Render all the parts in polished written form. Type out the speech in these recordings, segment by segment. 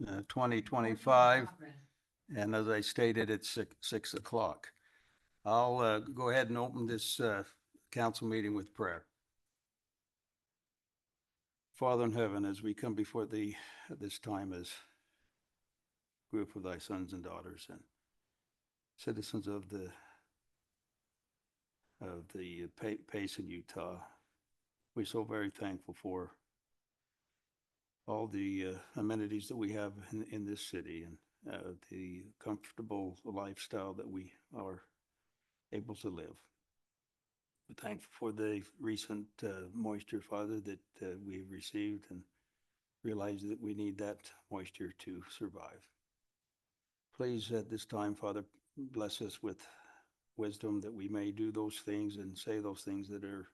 2025. And as I stated, it's 6 o'clock. I'll go ahead and open this council meeting with prayer. Father in heaven, as we come before thee at this time as a group of thy sons and daughters and citizens of the Payson, Utah, we're so very thankful for all the amenities that we have in this city and the comfortable lifestyle that we are able to live. We're thankful for the recent moisture, Father, that we've received, and realize that we need that moisture to survive. Please, at this time, Father, bless us with wisdom that we may do those things and say those things that are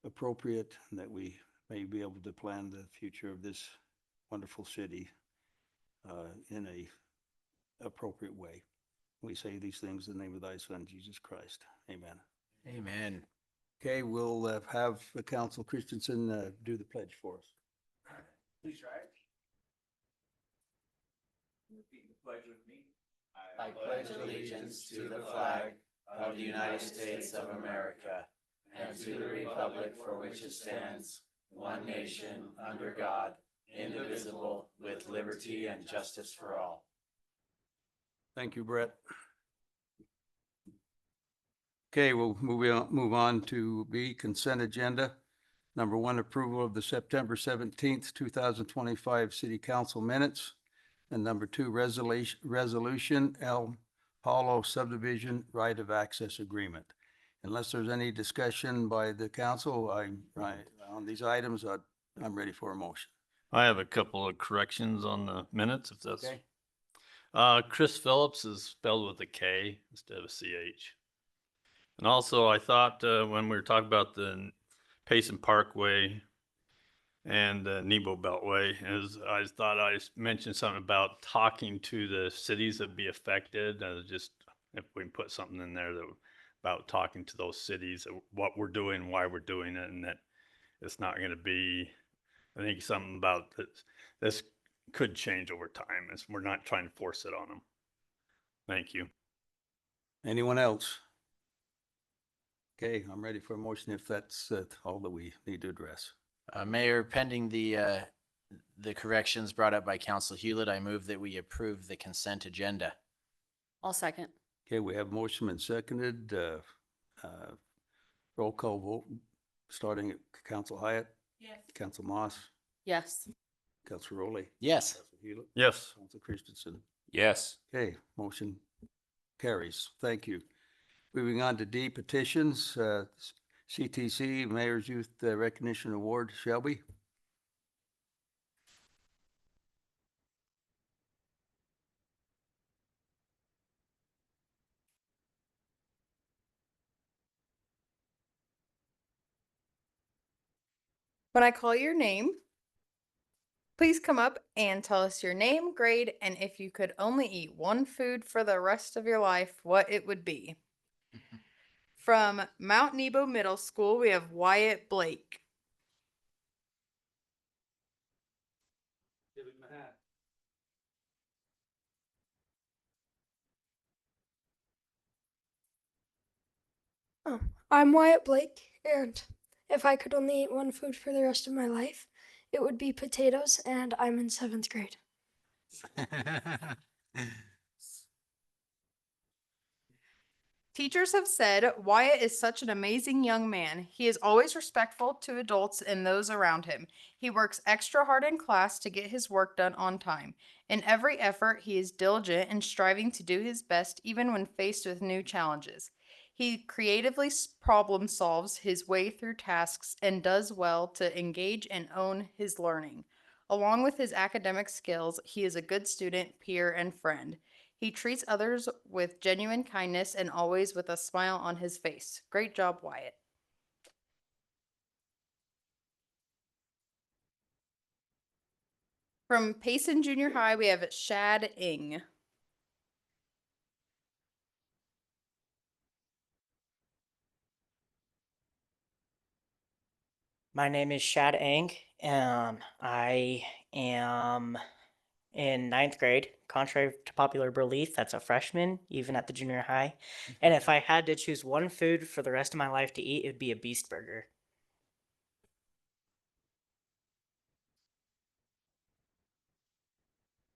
appropriate, and that we may be able to plan the future of this wonderful city in a appropriate way. We say these things in the name of thy Son, Jesus Christ. Amen. Amen. Okay, we'll have Council Christensen do the pledge for us. Please rise. Repeat the pledge with me. I pledge allegiance to the flag of the United States of America and to the republic for which it stands, one nation, under God, indivisible, with liberty and justice for all. Thank you, Brett. Okay, we'll move on to B, consent agenda. Number one, approval of the September 17th, 2025 City Council minutes. And number two, resolution Elm Hollow subdivision right of access agreement. Unless there's any discussion by the council, on these items, I'm ready for a motion. I have a couple of corrections on the minutes, if that's Okay. Chris Phillips is spelled with a K instead of a CH. And also, I thought when we were talking about the Payson Parkway and the Nebo Beltway, I thought I mentioned something about talking to the cities that be affected. Just if we can put something in there about talking to those cities, what we're doing, why we're doing it, and that it's not going to be. I think something about this could change over time. We're not trying to force it on them. Thank you. Anyone else? Okay, I'm ready for a motion if that's all that we need to address. Mayor, pending the corrections brought up by Council Hewlett, I move that we approve the consent agenda. I'll second. Okay, we have motion and seconded. Roll call vote, starting at Council Hyatt. Yes. Council Moss. Yes. Council Rowley. Yes. Council Hewlett. Yes. Council Christensen. Yes. Okay, motion carries. Thank you. Moving on to D, petitions. CTC Mayor's Youth Recognition Award, Shelby. When I call your name, please come up and tell us your name, grade, and if you could only eat one food for the rest of your life, what it would be. From Mount Nebo Middle School, we have Wyatt Blake. Give him a hat. Oh, I'm Wyatt Blake, and if I could only eat one food for the rest of my life, it would be potatoes, and I'm in 7th grade. Teachers have said Wyatt is such an amazing young man. He is always respectful to adults and those around him. He works extra hard in class to get his work done on time. In every effort, he is diligent and striving to do his best even when faced with new challenges. He creatively problem solves his way through tasks and does well to engage and own his learning. Along with his academic skills, he is a good student, peer, and friend. He treats others with genuine kindness and always with a smile on his face. Great job, Wyatt. From Payson Junior High, we have Shad Ing. My name is Shad Eng, and I am in ninth grade. Contrary to popular belief, that's a freshman, even at the junior high. And if I had to choose one food for the rest of my life to eat, it would be a Beast Burger.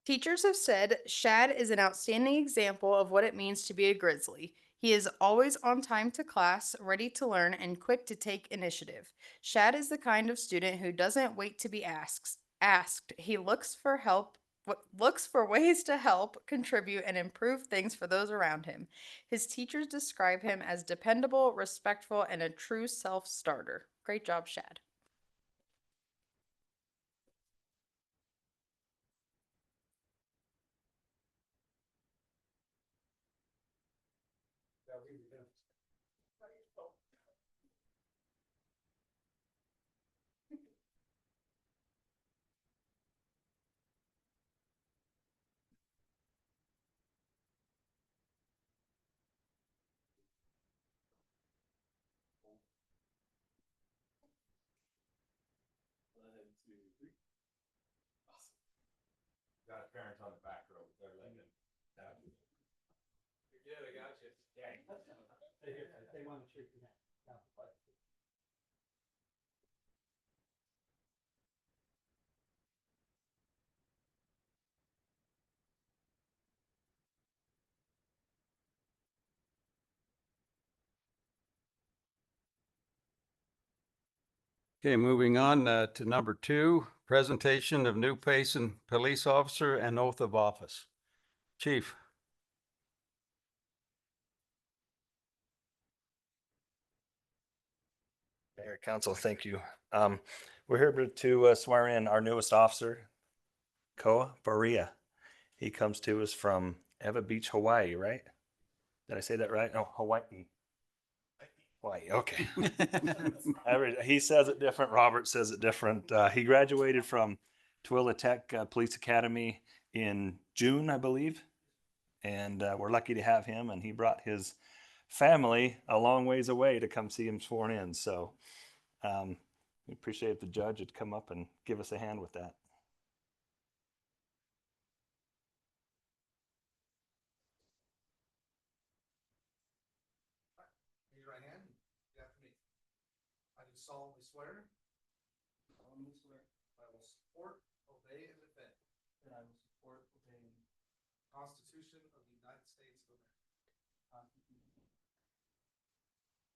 Teachers have said Shad is an outstanding example of what it means to be a Grizzly. He is always on time to class, ready to learn, and quick to take initiative. Shad is the kind of student who doesn't wait to be asked. He looks for looks for ways to help, contribute, and improve things for those around him. His teachers describe him as dependable, respectful, and a true self-starter. Great job, Shad. Got a parent on the back row. They're letting him. You're good, I got you. They want to shake your hand. Okay, moving on to number 2, presentation of new Payson police officer and oath of office. Chief. Mayor, Council, thank you. We're here to swear in our newest officer, Koa Faria. He comes to us from Eva Beach, Hawaii, right? Did I say that right? Oh, Hawaii. Hawaii, okay. He says it different. Robert says it different. He graduated from Tooele Tech Police Academy in June, I believe. And we're lucky to have him. And he brought his family a long ways away to come see him sworn in. So we appreciate if the judge would come up and give us a hand with that. Raise your right hand. Repeat after me. I do solemnly swear. Solemnly swear. I will support, obey, and defend. That I will support, obey, and defend. The Constitution of the United States of America. Constitution.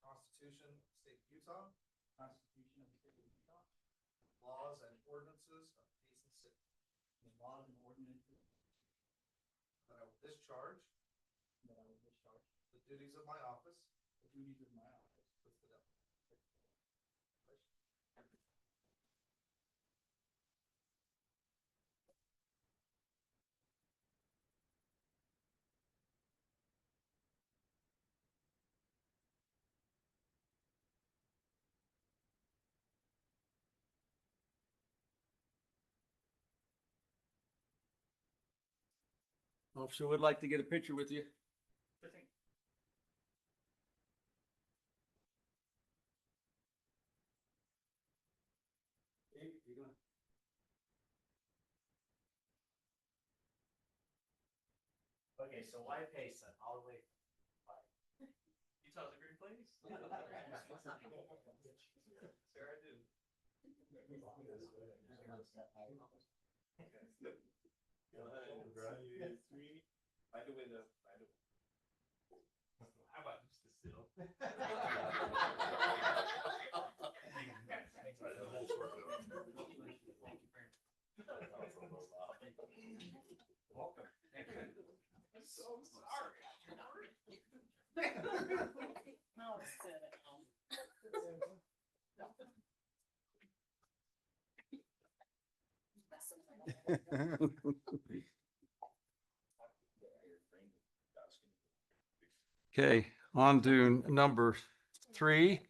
Constitution of the State of Utah. Constitution of the State of Utah. Laws and ordinances of Payson City. The laws and ordinances. That I will discharge. That I will discharge. The duties of my office. The duties of my office. With fidelity. Officer would like to get a picture with you. Okay, so why Payson? All the way. Utah's a great place. Sarah did. By the way, how about just the still? Welcome. I'm so sorry. No, sit at home. Okay, on to number 3,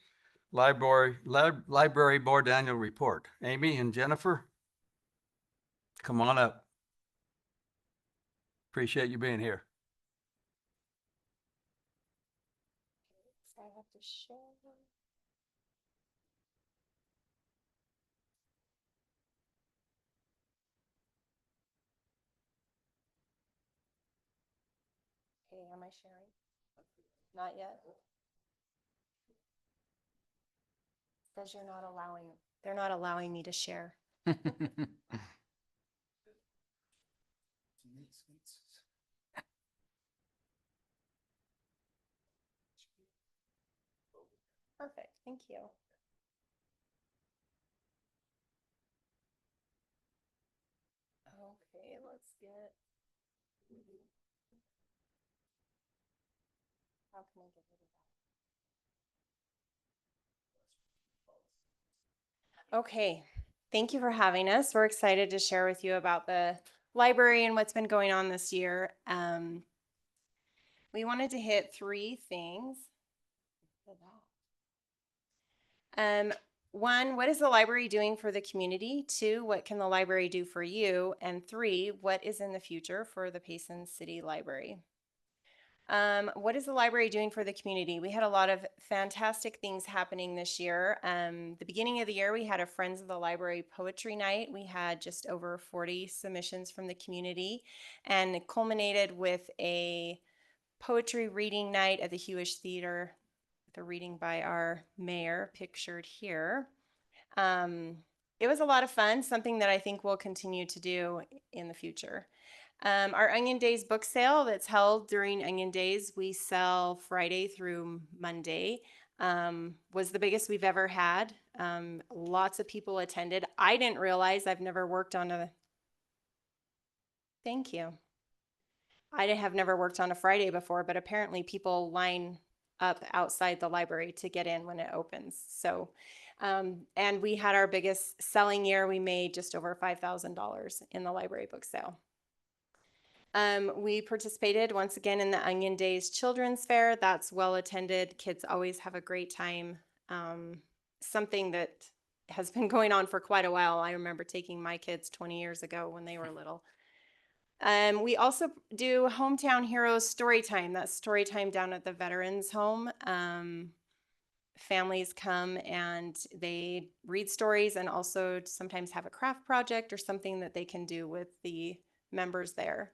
library board annual report. Amy and Jennifer, come on up. Appreciate you being here. I have to share. Am I sharing? Not yet? Says you're not allowing, they're not allowing me to share. Perfect, thank you. Okay, let's get. How can I get rid of that? Okay, thank you for having us. We're excited to share with you about the library and what's been going on this year. We wanted to hit three things. One, what is the library doing for the community? Two, what can the library do for you? And three, what is in the future for the Payson City Library? What is the library doing for the community? We had a lot of fantastic things happening this year. The beginning of the year, we had a Friends of the Library poetry night. We had just over 40 submissions from the community, and it culminated with a poetry reading night at the Hewish Theater, the reading by our mayor, pictured here. It was a lot of fun, something that I think we'll continue to do in the future. Our Onion Days book sale that's held during Onion Days, we sell Friday through Monday, was the biggest we've ever had. Lots of people attended. I didn't realize I've never worked on a, thank you. I have never worked on a Friday before, but apparently people line up outside the library to get in when it opens. So, and we had our biggest selling year. We made just over $5,000 in the library book sale. We participated once again in the Onion Days Children's Fair. That's well attended. Kids always have a great time. Something that has been going on for quite a while. I remember taking my kids 20 years ago when they were little. We also do Hometown Heroes story time. That's story time down at the Veterans Home. Families come and they read stories and also sometimes have a craft project or something that they can do with the members there.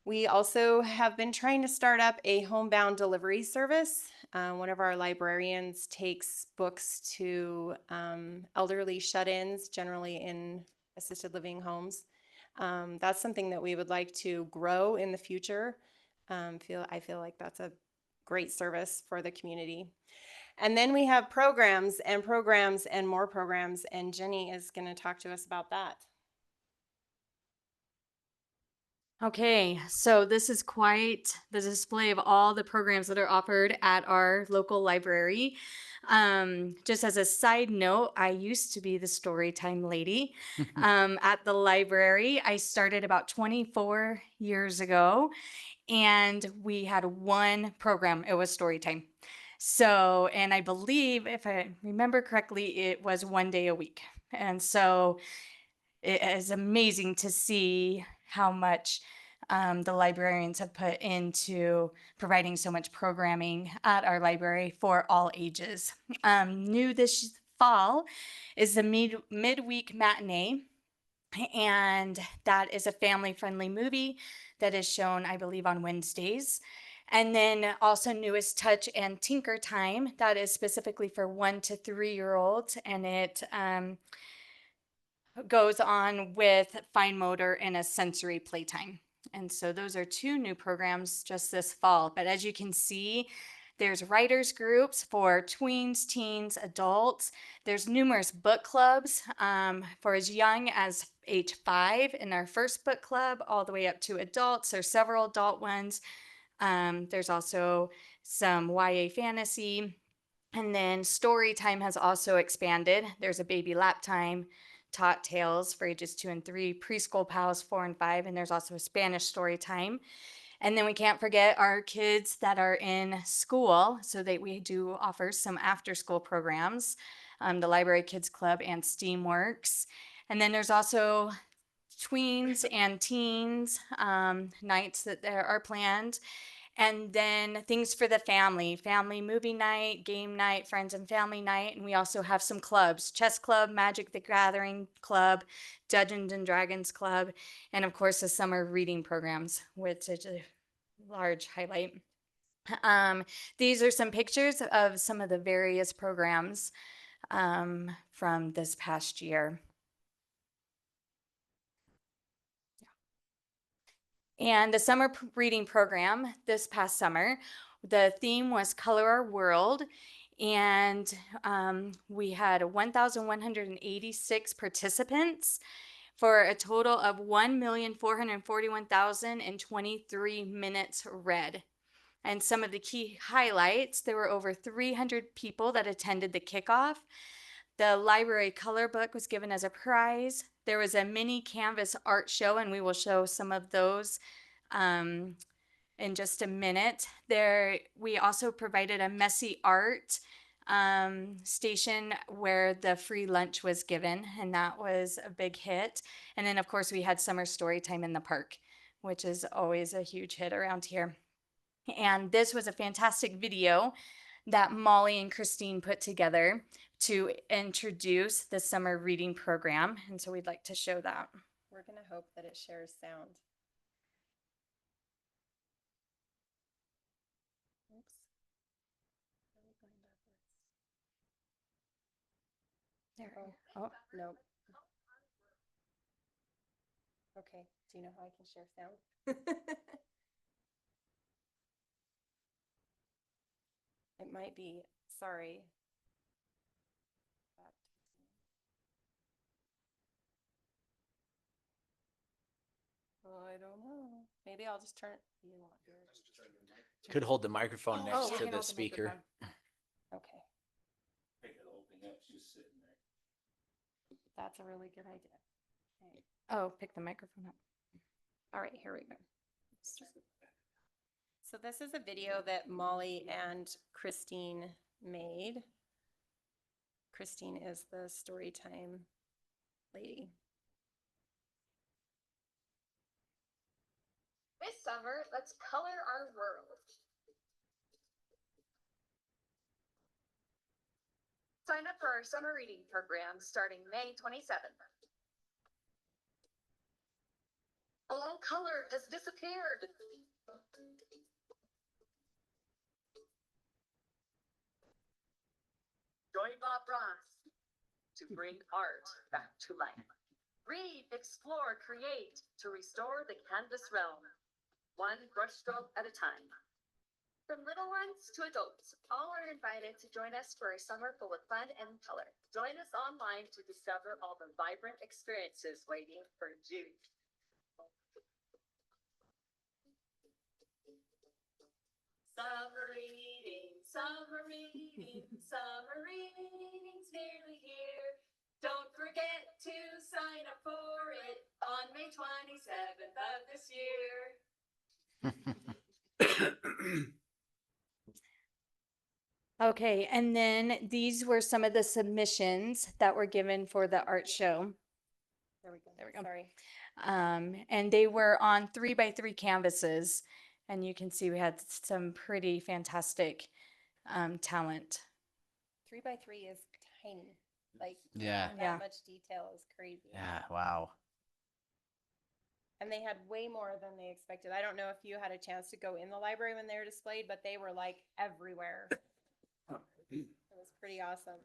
We also have been trying to start up a homebound delivery service. One of our librarians takes books to elderly shut-ins, generally in assisted living homes. That's something that we would like to grow in the future. I feel like that's a great service for the community. And then we have programs and programs and more programs, and Jenny is going to talk to us about that. Okay, so this is quite the display of all the programs that are offered at our local library. Just as a side note, I used to be the storytime lady at the library. I started about 24 years ago, and we had one program. It was storytime. So, and I believe, if I remember correctly, it was one day a week. And so it is amazing to see how much the librarians have put into providing so much programming at our library for all ages. New this fall is the midweek matinee, and that is a family-friendly movie that is shown, I believe, on Wednesdays. And then also newest Touch and Tinker Time, that is specifically for 1 to 3-year-olds, and it goes on with fine motor and a sensory playtime. And so those are two new programs just this fall. But as you can see, there's writers groups for tweens, teens, adults. There's numerous book clubs for as young as age 5 in our first book club, all the way up to adults. There's several adult ones. There's also some YA fantasy. And then story time has also expanded. There's a baby lap time, Tot Tales for ages 2 and 3, preschool pals 4 and 5, and there's also a Spanish story time. And then we can't forget our kids that are in school, so that we do offer some after school programs, the Library Kids Club and Steamworks. And then there's also tweens and teens nights that there are planned. And then things for the family movie night, game night, friends and family night. And we also have some clubs, Chess Club, Magic the Gathering Club, Dungeons and Dragons Club, and of course the summer reading programs, which is large highlight. These are some pictures of some of the various programs from this past year. And the summer reading program this past summer, the theme was Color Our World. And we had 1,186 participants for a total of 1,441,023 minutes read. And some of the key highlights, there were over 300 people that attended the kickoff. The library color book was given as a prize. There was a mini canvas art show, and we will show some of those in just a minute. We also provided a messy art station where the free lunch was given, and that was a big hit. And then, of course, we had summer story time in the park, which is always a huge hit around here. And this was a fantastic video that Molly and Christine put together to introduce the summer reading program. And so we'd like to show that. We're going to hope that it shares sound. Oops. Are we going backwards? There. Oh, Nope. Okay. Do you know how I can share sound? It might be, sorry. Oh, I don't know. Maybe I'll just turn it. You want yours? Could hold the microphone Oh, next we to can the hold the speaker. microphone. Okay. That's a really good idea. Okay. Oh, pick the microphone up. All right, here we go. So this is a video that Molly and Christine made. Christine is the storytime lady. This summer, let's color our world. Sign up for our summer reading program starting May 27th. All color has disappeared. Join Bob Ross to bring art back to life. Read, explore, create to restore the canvas realm, one brushstroke at a time. From little ones to adults, all are invited to join us for a summer full of fun and color. Join us online to discover all the vibrant experiences waiting for you. Summer reading, summer reading, summer reading's nearly here. Don't forget to sign up for it on May 27th of this year. Okay, and then these were some of the submissions that were given for the art show. There we go. There we go. Sorry. And they were on 3x3 canvases. And you can see we had some pretty fantastic talent. 3x3 is tiny. Like, Yeah. that Yeah. much detail is crazy. Yeah, wow. And they had way more than they expected. I don't know if you had a chance to go in the library when they were displayed, but they were like everywhere. It was pretty awesome.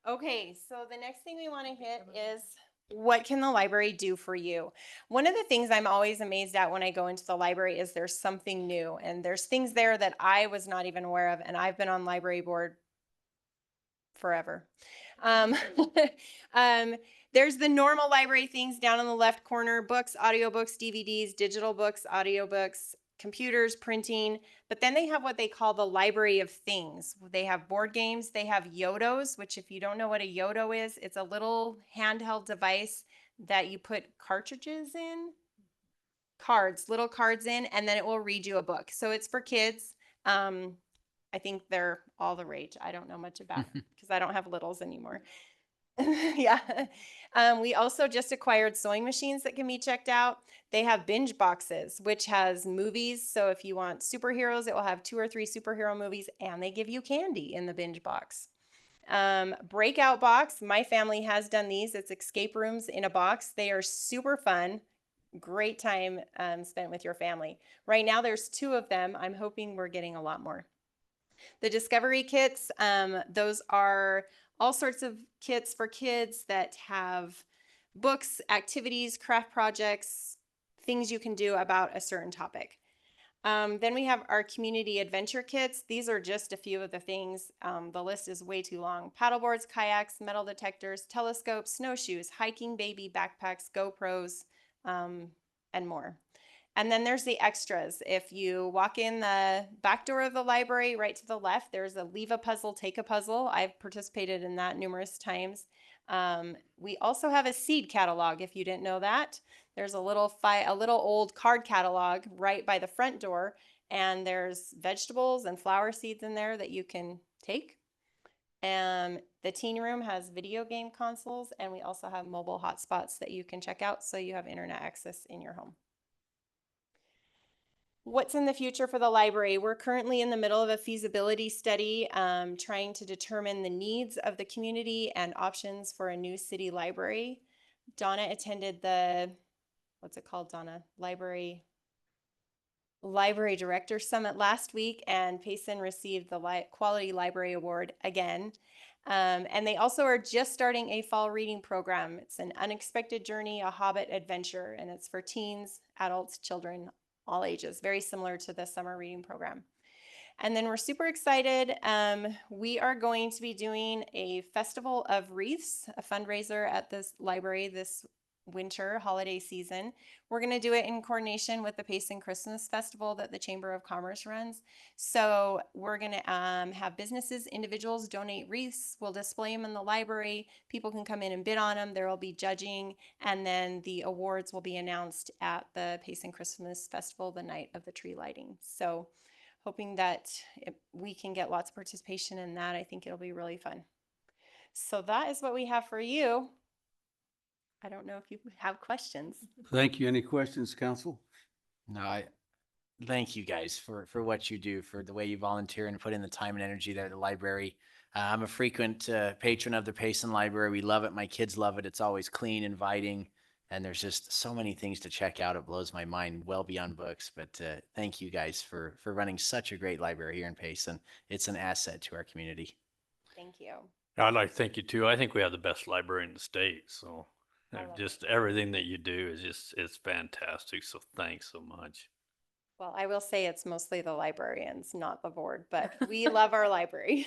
Okay, so the next thing we want to hit is what can the library do for you? One of the things I'm always amazed at when I go into the library is there's something new, and there's things there that I was not even aware of, and I've been on library board forever. There's the normal library things down in the left corner: books, audiobooks, DVDs, digital books, audiobooks, computers, printing. But then they have what they call the library of things. They have board games, they have Yodos, which, if you don't know what a Yodo is, it's a little handheld device that you put cartridges in, little cards in, and then it will read you a book. So it's for kids. I think they're all the rage. I don't know much about it because I don't have littles anymore. Yeah. We also just acquired sewing machines that can be checked out. They have binge boxes, which has movies. So if you want superheroes, it will have 2 or 3 superhero movies, and they give you candy in the binge box. Breakout box. My family has done these. It's escape rooms in a box. They are super fun. great time spent with your family. Right now, there's 2 of them. I'm hoping we're getting a lot more. The Discovery Kits, those are all sorts of kits for kids that have books, activities, craft projects, things you can do about a certain topic. Then we have our community adventure kits. These are just a few of the things. The list is way too long. Paddleboards, kayaks, metal detectors, telescopes, snowshoes, hiking baby backpacks, GoPros, and more. And then there's the extras. If you walk in the back door of the library, right to the left, there's a leave a puzzle, take a puzzle. I've participated in that numerous times. We also have a seed catalog, if you didn't know that. There's a little old card catalog right by the front door, and there's vegetables and flower seeds in there that you can take. The teen room has video game consoles, and we also have mobile hotspots that you can check out so you have internet access in your home. What's in the future for the library? We're currently in the middle of a feasibility study, trying to determine the needs of the community and options for a new city library. Donna attended the, what's it called, Donna? Library Director Summit last week, and Payson received the Quality Library Award again. And they also are just starting a fall reading program. It's an unexpected journey, a hobbit adventure, and it's for teens, adults, children, all ages, very similar to the summer reading program. And then we're super excited. We are going to be doing a Festival of Wreaths, a fundraiser at this library this winter holiday season. We're going to do it in coordination with the Payson Christmas Festival that the Chamber of Commerce runs. So we're going to have businesses, individuals donate wreaths. We'll display them in the library. People can come in and bid on them. There will be judging, and then the awards will be announced at the Payson Christmas Festival the night of the tree lighting. So hoping that we can get lots of participation in that. I think it'll be really fun. So that is what we have for you. I don't know if you have questions. Thank you. Any questions, council? No, I thank you guys for what you do, for the way you volunteer and put in the time and energy there at the library. I'm a frequent patron of the Payson Library. We love it. My kids love it. It's always clean, inviting, and there's just so many things to check out. It blows my mind well beyond books. But thank you guys for running such a great library here in Payson. It's an asset to our community. Thank you. I'd like to thank you too. I think we have the best library in the state. So just everything that you do is it's fantastic. So thanks so much. Well, I will say it's mostly the librarians, not the board, but we love our library.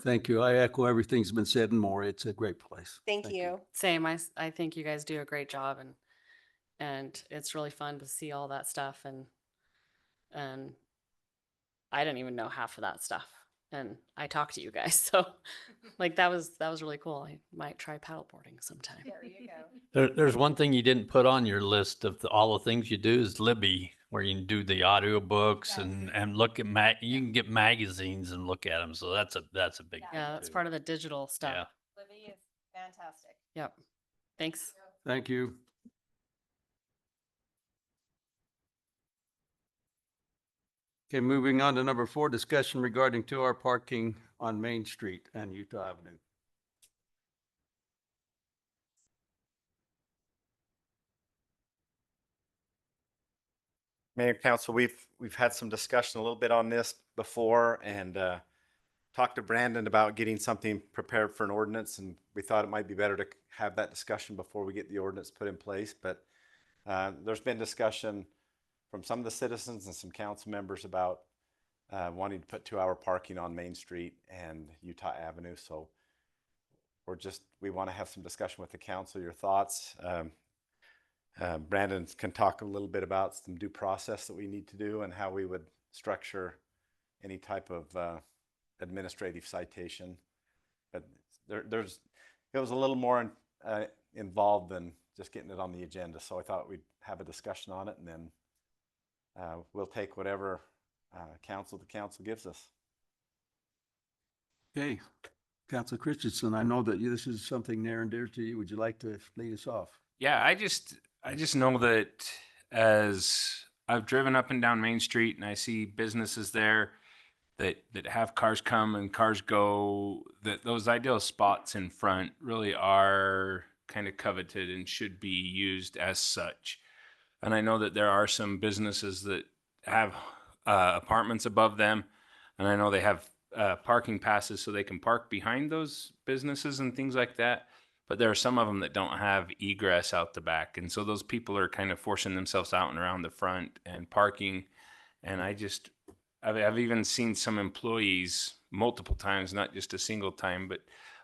Thank you. I echo everything's been said and more. It's a great place. Thank you. Same. I think you guys do a great job, and it's really fun to see all that stuff, and I didn't even know half of that stuff, and I talked to you guys, so like that was really cool. I might try paddleboarding sometime. There you go. There's one thing you didn't put on your list of all the things you do is Libby, where you can do the audio books and look at you can get magazines and look at them. So that's a big thing Yeah, that's too. part of the digital stuff. Yeah. Libby is fantastic. Yep. Thanks. Thank you. Okay, moving on to number 4, discussion regarding 2-hour parking on Main Street and Utah Avenue. Mayor, Council, we've had some discussion a little bit on this before, and talked to Brandon about getting something prepared for an ordinance, and we thought it might be better to have that discussion before we get the ordinance put in place. But there's been discussion from some of the citizens and some council members about wanting to put 2-hour parking on Main Street and Utah Avenue. So we want to have some discussion with the council, your thoughts. Brandon can talk a little bit about some due process that we need to do and how we would structure any type of administrative citation. But it was a little more involved than just getting it on the agenda. So I thought we'd have a discussion on it, and then we'll take whatever the council gives us. Okay, Councilor Christensen, I know that this is something near and dear to you. Would you like to lead us off? Yeah, I just know that as I've driven up and down Main Street and I see businesses there that have cars come and cars go, that those ideal spots in front really are kind of coveted and should be used as such. And I know that there are some businesses that have apartments above them. And I know they have parking passes so they can park behind those businesses and things like that. But there are some of them that don't have egress out the back. And so those people are kind of forcing themselves out and around the front and parking. And I've even seen some employees multiple times, not just a single time, but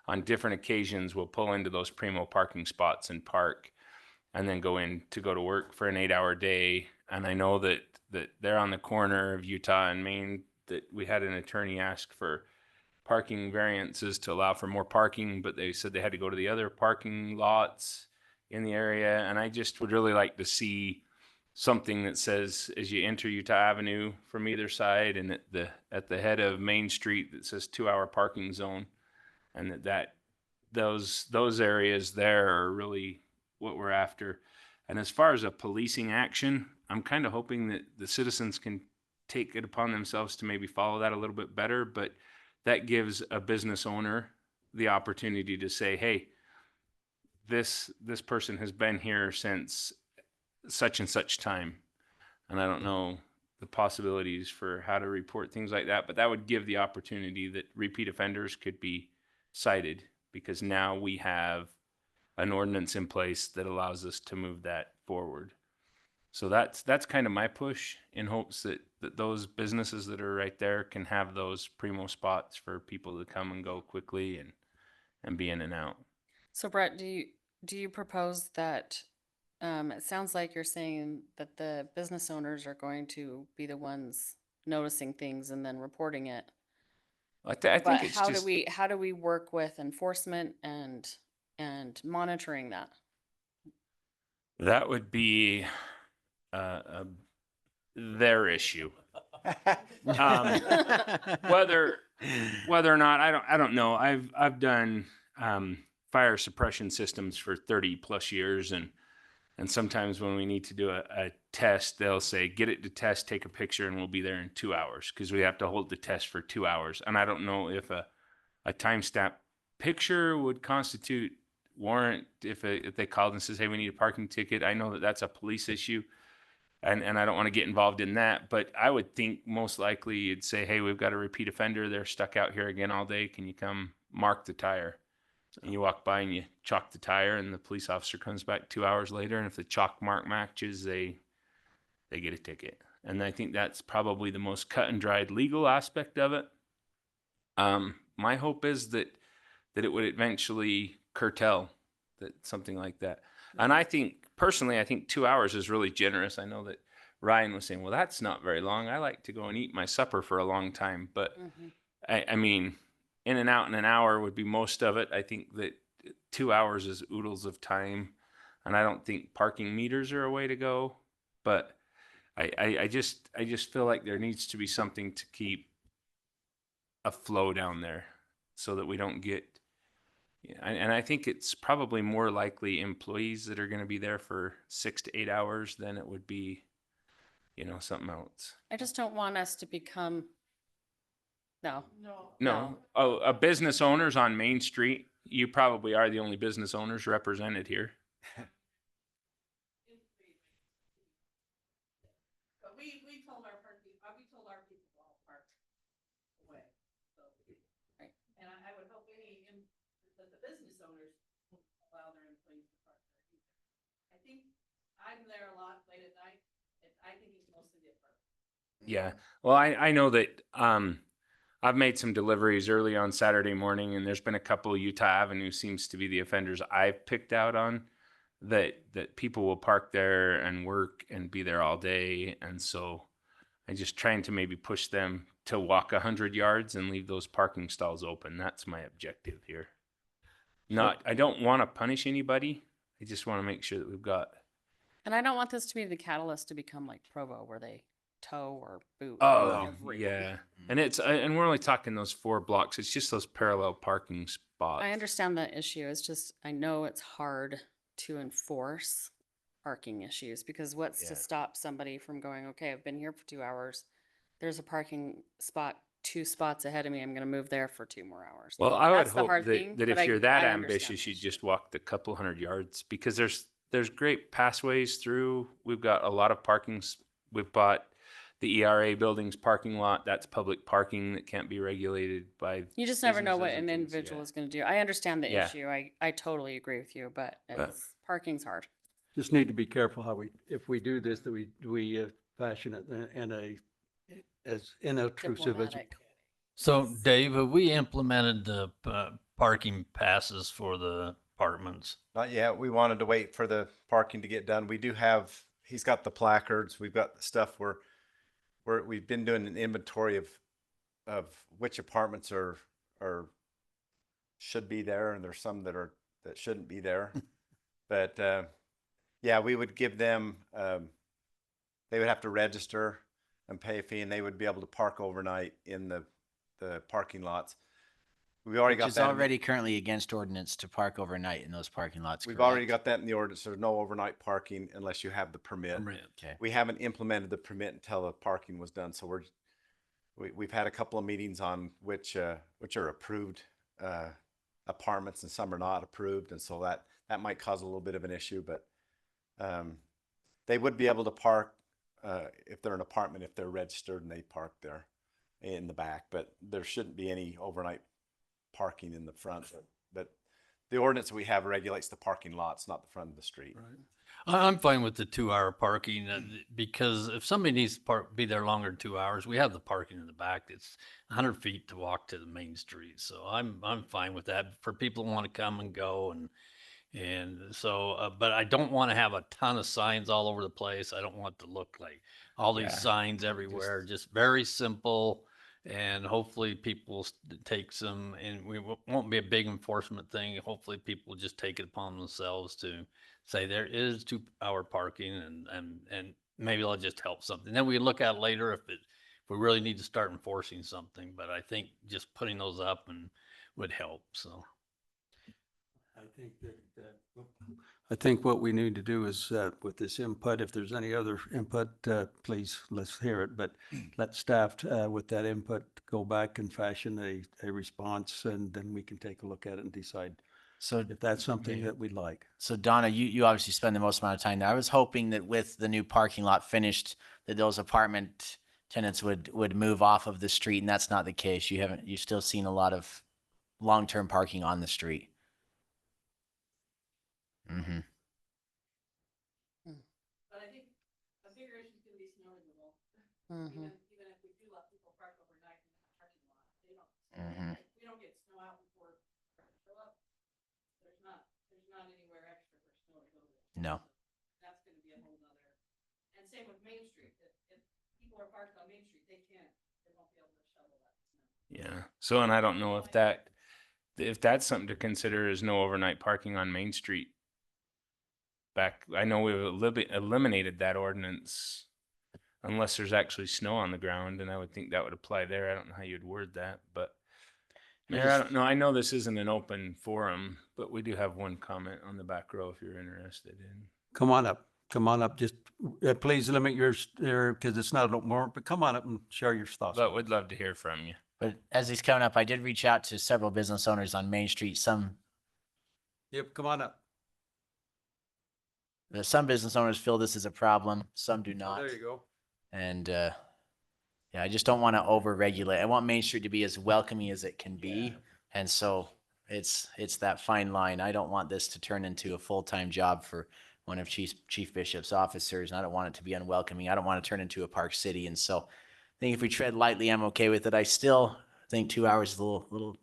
on different occasions will pull into those primo parking spots and park and then go in to go to work for an 8-hour day. And I know that they're on the corner of Utah and Maine, that we had an attorney ask for parking variances to allow for more parking, but they said they had to go to the other parking lots in the area. And I just would really like to see something that says, as you enter Utah Avenue from either side, and at the head of Main Street, that says 2-hour parking zone, and that those areas there are really what we're after. And as far as a policing action, I'm kind of hoping that the citizens can take it upon themselves to maybe follow that a little bit better, but that gives a business owner the opportunity to say, hey, this person has been here since such and such time. And I don't know the possibilities for how to report things like that, but that would give the opportunity that repeat offenders could be cited, because now we have an ordinance in place that allows us to move that forward. So that's kind of my push, in hopes that those businesses that are right there can have those primo spots for people to come and go quickly and be in and out. So Brett, do you propose that, it sounds like you're saying that the business owners are going to be the ones noticing things and then reporting it. I But think it's how just, do we work with enforcement and monitoring that? that would be their issue. Whether or not, I don't know. I've done fire suppression systems for 30 plus years, and sometimes when we need to do a test, they'll say, get it to test, take a picture, and we'll be there in 2 hours, because we have to hold the test for 2 hours. And I don't know if a timestamp picture would constitute warrant if they called and says, hey, we need a parking ticket. I know that that's a police issue, and I don't want to get involved in that, but I would think most likely you'd say, hey, we've got a repeat offender. They're stuck out here again all day. Can you come mark the tire? And you walk by and you chalk the tire, and the police officer comes back 2 hours later, and if the chalk mark matches, they get a ticket. And I think that's probably the most cut and dried legal aspect of it. My hope is that it would eventually curtail that, something like that. And I think, personally, I think 2 hours is really generous. I know that Ryan was saying, well, that's not very long. I like to go and eat my supper for a long time. But I mean, in and out in an hour would be most of it. I think that 2 hours is oodles of time. And I don't think parking meters are a way to go. But I just feel like there needs to be something to keep a flow down there, so that we don't get, and I think it's probably more likely employees that are going to be there for 6 to 8 hours than it would be, something else. I just don't want us to become, no. No. Oh, a business owners on Main Street, you probably are the only business owners represented here. But we told our people to all park away. So, Right. And I would hope that the business owners will allow their employees to park there either. I think I'm there a lot late at night, and I think it's mostly the apartment. Yeah. Well, I know that I've made some deliveries early on Saturday morning, and there's been a couple. Utah Avenue seems to be the offenders I've picked out on, that people will park there and work and be there all day. And so I'm just trying to maybe push them to walk 100 yards and leave those parking stalls open. That's my objective here. I don't want to punish anybody. I just want to make sure that we've got. And I don't want this to be the catalyst to become like Provo, where they tow or boot. Oh, everyone. yeah. And we're only talking those 4 blocks. It's just those parallel parking spots. I understand that issue. It's just, I know it's hard to enforce parking issues, because what's to stop somebody from going, okay, I've been here for 2 hours. There's a parking spot 2 spots ahead of me. I'm going to move there for 2 more hours. Well, I would That's the hope hard that, thing, that but if you're that I understand ambitious, the you issue. just walk the couple 100 yards, because there's great pathways through. We've got a lot of parkings. We've bought the ERA building's parking lot. That's public parking that can't be regulated by. You just never know what businesses an and things, individual yeah. is gonna do. I understand the Yeah. issue. I totally agree with you, but it's, parking's hard. Just need to be careful how if we do this, that we fashion it in a, as inobtrusive as. Diplomatic. So Dave, have we implemented the parking passes for the apartments? Not yet. We wanted to wait for the parking to get done. We do have, he's got the placards. We've got the stuff we've been doing an inventory of which apartments are should be there, and there's some that shouldn't be there. But yeah, we would give them, they would have to register and pay a fee, and they would be able to park overnight in the parking lots. We've already got Which is that. already currently against ordinance to park overnight in those parking lots. We've correct? already got that in the ordinance. There's no overnight parking unless you have the permit. Okay. We haven't implemented the permit until the parking was done. So we've had a couple of meetings on which are approved apartments and some are not approved, and so that might cause a little bit of an issue. But they would be able to park if they're an apartment, if they're registered and they park there in the back. But there shouldn't be any overnight parking in the front. But the ordinance we have regulates the parking lots, not the front of the street. Right. I'm fine with the 2-hour parking because if somebody needs to be there longer than 2 hours, we have the parking in the back. It's 100 feet to walk to the main street. So I'm fine with that for people who want to come and go. And so, but I don't want to have a ton of signs all over the place. I don't want it to look like all these Yeah. signs everywhere, just very simple. And hopefully people take some, and won't be a big enforcement thing. Hopefully people just take it upon themselves to say there is 2-hour parking and maybe it'll just help something. Then we look at it later if we really need to start enforcing something, but I think just putting those up and would help, so. I think what we need to do is, with this input, if there's any other input, please, let's hear it. But let staff, with that input, go back and fashion a response, and then we can take a look at it and decide So if that's something that we'd like. So Donna, you obviously spend the most amount of time there. I was hoping that with the new parking lot finished, that those apartment tenants would move off of the street, and that's not the case. You've still seen a lot of long-term parking on the street. Mm-hmm. But I think a bigger issue is gonna be snow removal. Mhm. Even if we do let people park overnight in the parking lot, they don't, Mhm. if we don't get snow out before they show up, there's not anywhere extra for snow to go to. No. That's gonna be a whole nother, and same with Main Street, if people are parked on Main Street, they won't be able to shovel that snow. Yeah. So, and I don't know if that's something to consider is no overnight parking on Main Street. I know we've eliminated that ordinance unless there's actually snow on the ground, and I would think that would apply there. I don't know how you'd word that, but Mayor, I don't know. I know this isn't an open forum, but we do have one comment on the back row if you're interested in. Come on up. Just please limit yours there because it's not more, but come on up and share your thoughts. But we'd love to hear from you. But as he's coming up, I did reach out to several business owners on Main Street. Some Yep, come on up. business owners feel this is a problem. Some do Oh, not. there you go. And yeah, I just don't want to over-regulate. I want Main Street to be as welcoming as it can be. And so it's that fine line. I don't want this to turn into a full-time job for one of Chief Bishop's officers. And I don't want it to be unwelcoming. I don't want to turn into a Park City. And so I think if we tread lightly, I'm okay with it. I still think 2 hours is a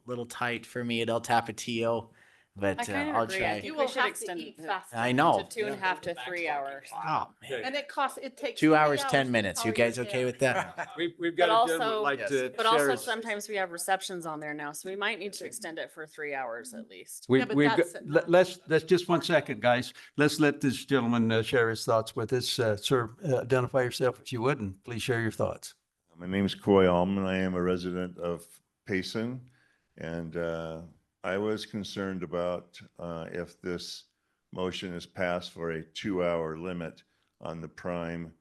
little tight for me at El Tapatio. I But kind of I'll agree. I try. think we should extend it I know. to 2.5 to 3 hours. Oh, man. And it takes 2 hours, 3 10 minutes. You guys okay with that? We've But got a gentleman also, like to but share also his- sometimes we have receptions on there now, so we might need to extend it for 3 hours at least. We've but got, that's- let's just 1 second, guys. Let's let this gentleman share his thoughts with us. Sir, identify yourself if you would, and please share your thoughts. My name is Coy Allman. I am a resident of Payson, and I was concerned about if this motion is passed for a 2-hour limit on the prime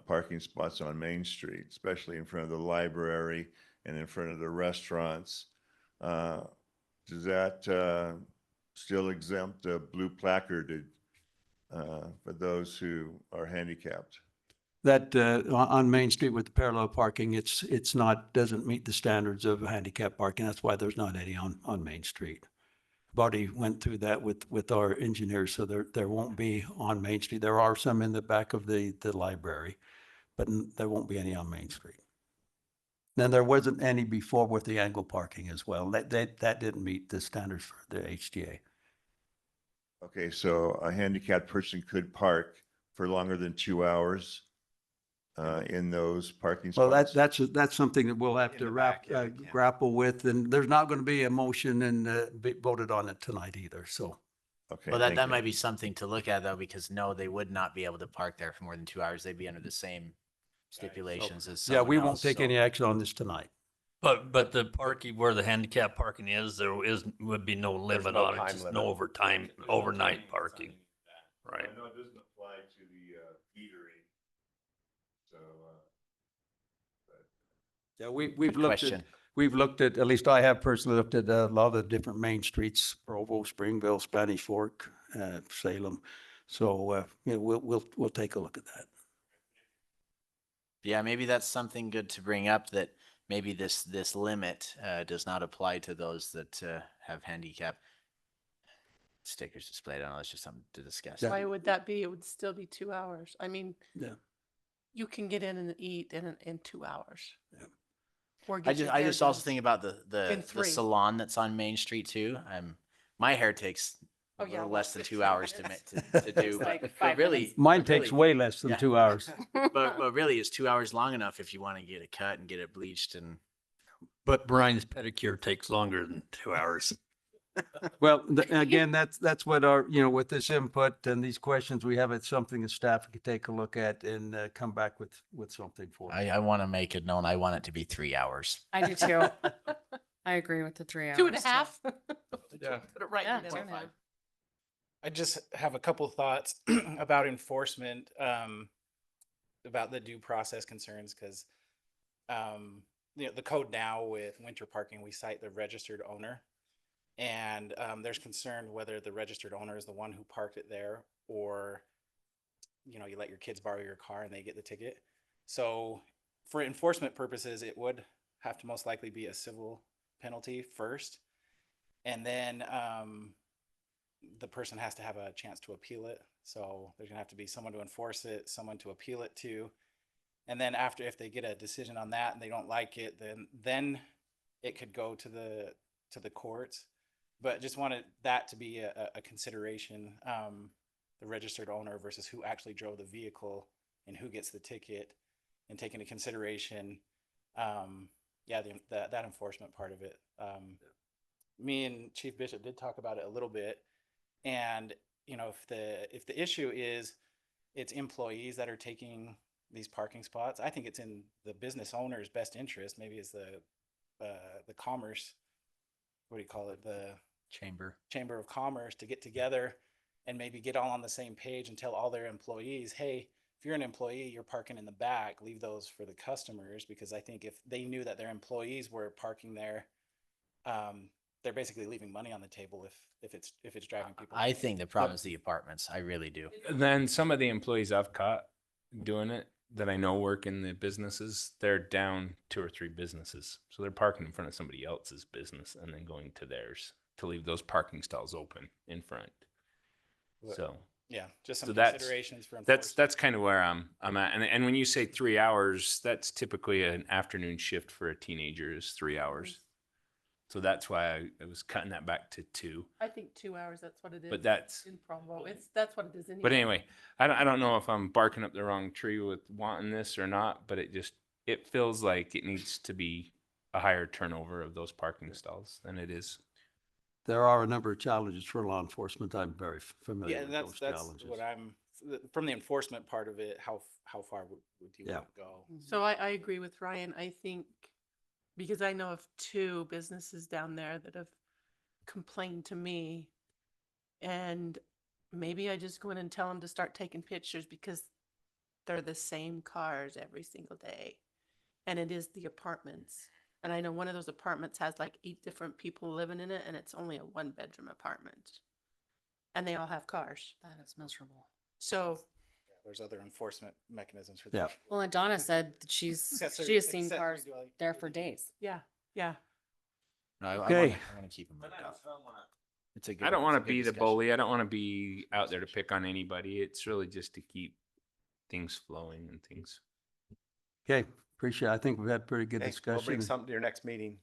parking spots on Main Street, especially in front of the library and in front of the restaurants. Does that still exempt a blue placarded for those who are handicapped? That, on Main Street with the parallel parking, it's not, doesn't meet the standards of handicap parking. That's why there's not any on Main Street. Buddy went through that with our engineers, so there won't be on Main Street. There are some in the back of the library, but there won't be any on Main Street. Then there wasn't any before with the angle parking as well. That didn't meet the standards for the HDA. Okay, so a handicapped person could park for longer than 2 hours in those parking Well, spots? that's something that we'll have In to the back, yeah, they can. grapple with, and there's not going to be a motion and be voted on it tonight either, so. Okay, Well, that, thank that you. might be something to look at though, because no, they would not be able to park there for more than 2 hours. They'd be under the same stipulations as Yeah, someone we won't else, take so- any action on this tonight. But the parking, where the handicap parking is, would be no limit no on it, time just limit. no overtime, overnight parking. Right. No, it doesn't apply to the eatery. So, Yeah, we've Good looked question. at least I have personally looked at a lot of the different main streets, Provo, Springville, Spanish Fork, Salem. So, yeah, we'll take a look at that. Yeah, maybe that's something good to bring up, that maybe this limit does not apply to those that have handicap stickers displayed. I don't know, it's just something to discuss. Yeah. Why would that be? It would still be 2 hours. I mean, Yeah. you can get in and eat in 2 hours. Yeah. Or I get your just hair also done think about in the 3. salon that's on Main Street too. My hair takes a Oh, yeah, little well, less than 2 15 hours minutes. to do, It's like but 5 really, minutes. Mine but takes really- way less than yeah. 2 hours. but really, is 2 hours long enough if you want to get it cut and get it bleached and. But Brian's pedicure takes longer than 2 hours. Well, again, that's what with this input and these questions, we have it something that staff can take a look at and come back with something for. I want to make it known. I want it to be 3 hours. I do too. I agree with the 3 hours. 2.5. Yeah. Put it right Yeah, in the middle. 2.5. I just have a couple thoughts about enforcement, about the due process concerns, because the code now with winter parking, we cite the registered owner. And there's concern whether the registered owner is the one who parked it there, or you let your kids borrow your car and they get the ticket. So for enforcement purposes, it would have to most likely be a civil penalty first. And then the person has to have a chance to appeal it. So there's gonna have to be someone to enforce it, someone to appeal it to. And then after, if they get a decision on that and they don't like it, then it could go to the courts. But just wanted that to be a consideration, the registered owner versus who actually drove the vehicle and who gets the ticket, and take into consideration, that enforcement part of it. Me and Chief Bishop did talk about it a little bit, and if the issue is it's employees that are taking these parking spots, I think it's in the business owner's best interest. Maybe it's the commerce, what do you call it, the Chamber of Commerce, to get together and maybe get all on the same page and tell all their employees, hey, if you're an employee, you're parking in the back, leave those for the customers. Because I think if they knew that their employees were parking there, they're basically leaving money on the table if it's driving people. I think the problem is the apartments. I really do. Then some of the employees I've caught doing it that I know work in the businesses, they're down 2 or 3 businesses. So they're parking in front of somebody else's business and then going to theirs to leave those parking stalls open in front. So yeah, just some so that's- considerations for enforcement. that's kind of where I'm at. And when you say 3 hours, that's typically an afternoon shift for a teenager is 3 hours. So that's why I was cutting that back to 2. I think 2 hours, that's what it is. But that's- in Provo. That's what it is anyway. But anyway, I don't know if I'm barking up the wrong tree with wanting this or not, but it feels like it needs to be a higher turnover of those parking stalls than it is. There are a number of challenges for law enforcement. I'm very familiar Yeah, with and those that's challenges. what I'm, from the enforcement part of it, how far would you Yeah. want to go? So I agree with Ryan. I think, because I know of 2 businesses down there that have complained to me, and maybe I just go in and tell them to start taking pictures, because they're the same cars every single day. And it is the apartments. And I know one of those apartments has like 8 different people living in it, and it's only a 1-bedroom apartment. And they all have cars. That is miserable. So, There's other enforcement mechanisms for Yeah. that. Well, and Donna said that she has seen cars there for days. yeah, yeah. No, I Okay. want to keep them moved up. It's a good. I don't want it's to a good be the discussion. bully. I don't want to be out there to pick on anybody. It's really just to keep things flowing and things. Okay, appreciate it. I think we've had pretty good Hey, we'll bring discussion. something to your next meeting.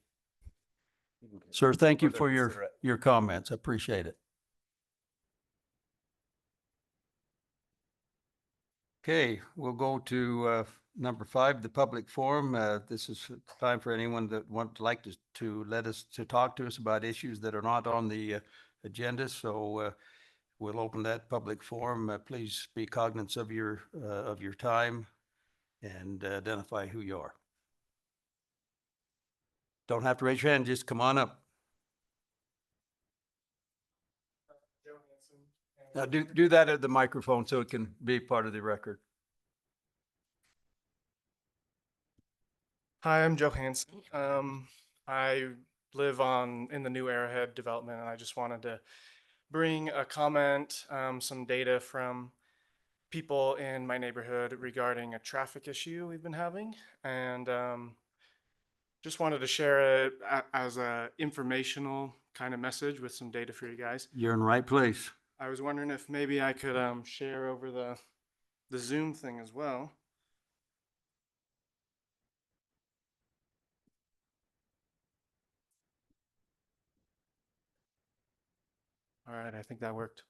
Sir, thank you Further for consider it. your comments. I appreciate it. Okay, we'll go to number 5, the public forum. This is time for anyone that like to let us to talk to us about issues that are not on the agenda. So we'll open that public forum. Please be cognizant of your time and identify who you are. Don't have to raise your hand, just come on up. Now do that at the microphone so it can be part of the record. Hi, I'm Joe Hansen. I live in the new Arrowhead development, and I just wanted to bring a comment, some data from people in my neighborhood regarding a traffic issue we've been having, and just wanted to share it as a informational kind of message with some data for you guys. You're in the right place. I was wondering if maybe I could share over the Zoom thing as well. All right, I think that worked.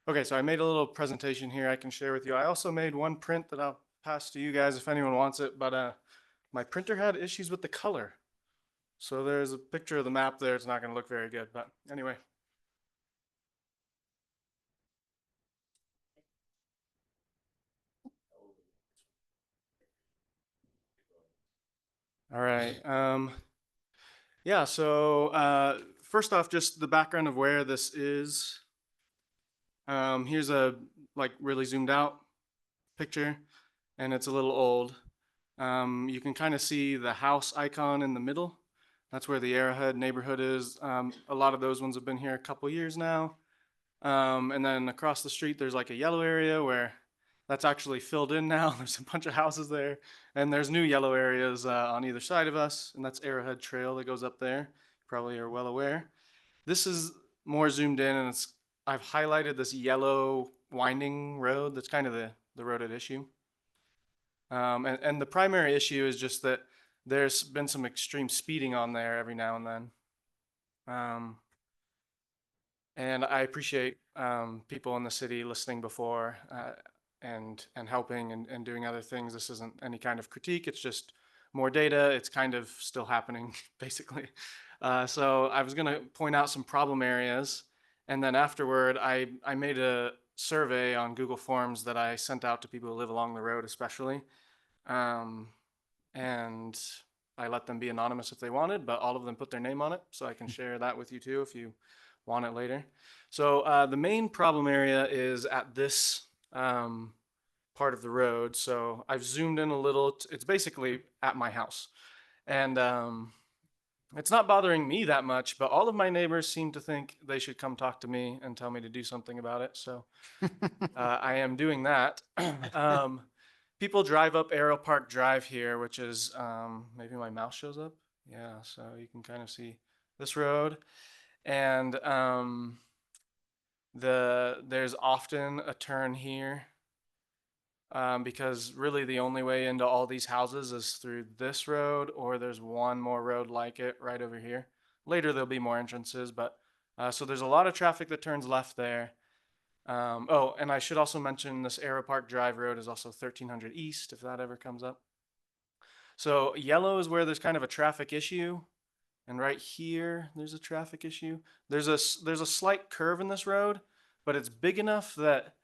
Okay, so I made a little presentation here I can share with you. I also made one print that I'll pass to you guys if anyone wants it, but my printer had issues with the color. So there's a picture of the map there. It's not going to look very good, but anyway. All right. Yeah, so first off, just the background of where this is. Here's a really zoomed out picture, and it's a little old. You can kind of see the house icon in the middle. That's where the Arrowhead neighborhood is. A lot of those ones have been here a couple years now. And then across the street, there's like a yellow area where that's actually filled in now. There's a bunch of houses there. And there's new yellow areas on either side of us. And that's Arrowhead Trail that goes up there. Probably are well aware. This is more zoomed in, and I've highlighted this yellow winding road. That's kind of the road at issue. And the primary issue is just that there's been some extreme speeding on there every now and then. And I appreciate people in the city listening before and helping and doing other things. This isn't any kind of critique. It's just more data. It's kind of still happening, basically. So I was going to point out some problem areas. And then afterward, I made a survey on Google Forms that I sent out to people who live along the road, especially. And I let them be anonymous if they wanted, but all of them put their name on it. So I can share that with you too if you want it later. So the main problem area is at this part of the road. So I've zoomed in a little. It's basically at my house. And it's not bothering me that much, but all of my neighbors seem to think they should come talk to me and tell me to do something about it. So I am doing that. People drive up Arrow Park Drive here, which is, maybe my mouse shows up. Yeah, so you can kind of see this road. And there's often a turn here because really the only way into all these houses is through this road, or there's one more road like it right over here. Later there'll be more entrances, but so there's a lot of traffic that turns left there. Oh, and I should also mention this Arrow Park Drive road is also 1300 East, if that ever comes up. So yellow is where there's kind of a traffic issue. And right here, there's a traffic issue. There's a slight curve in this road, but it's big enough that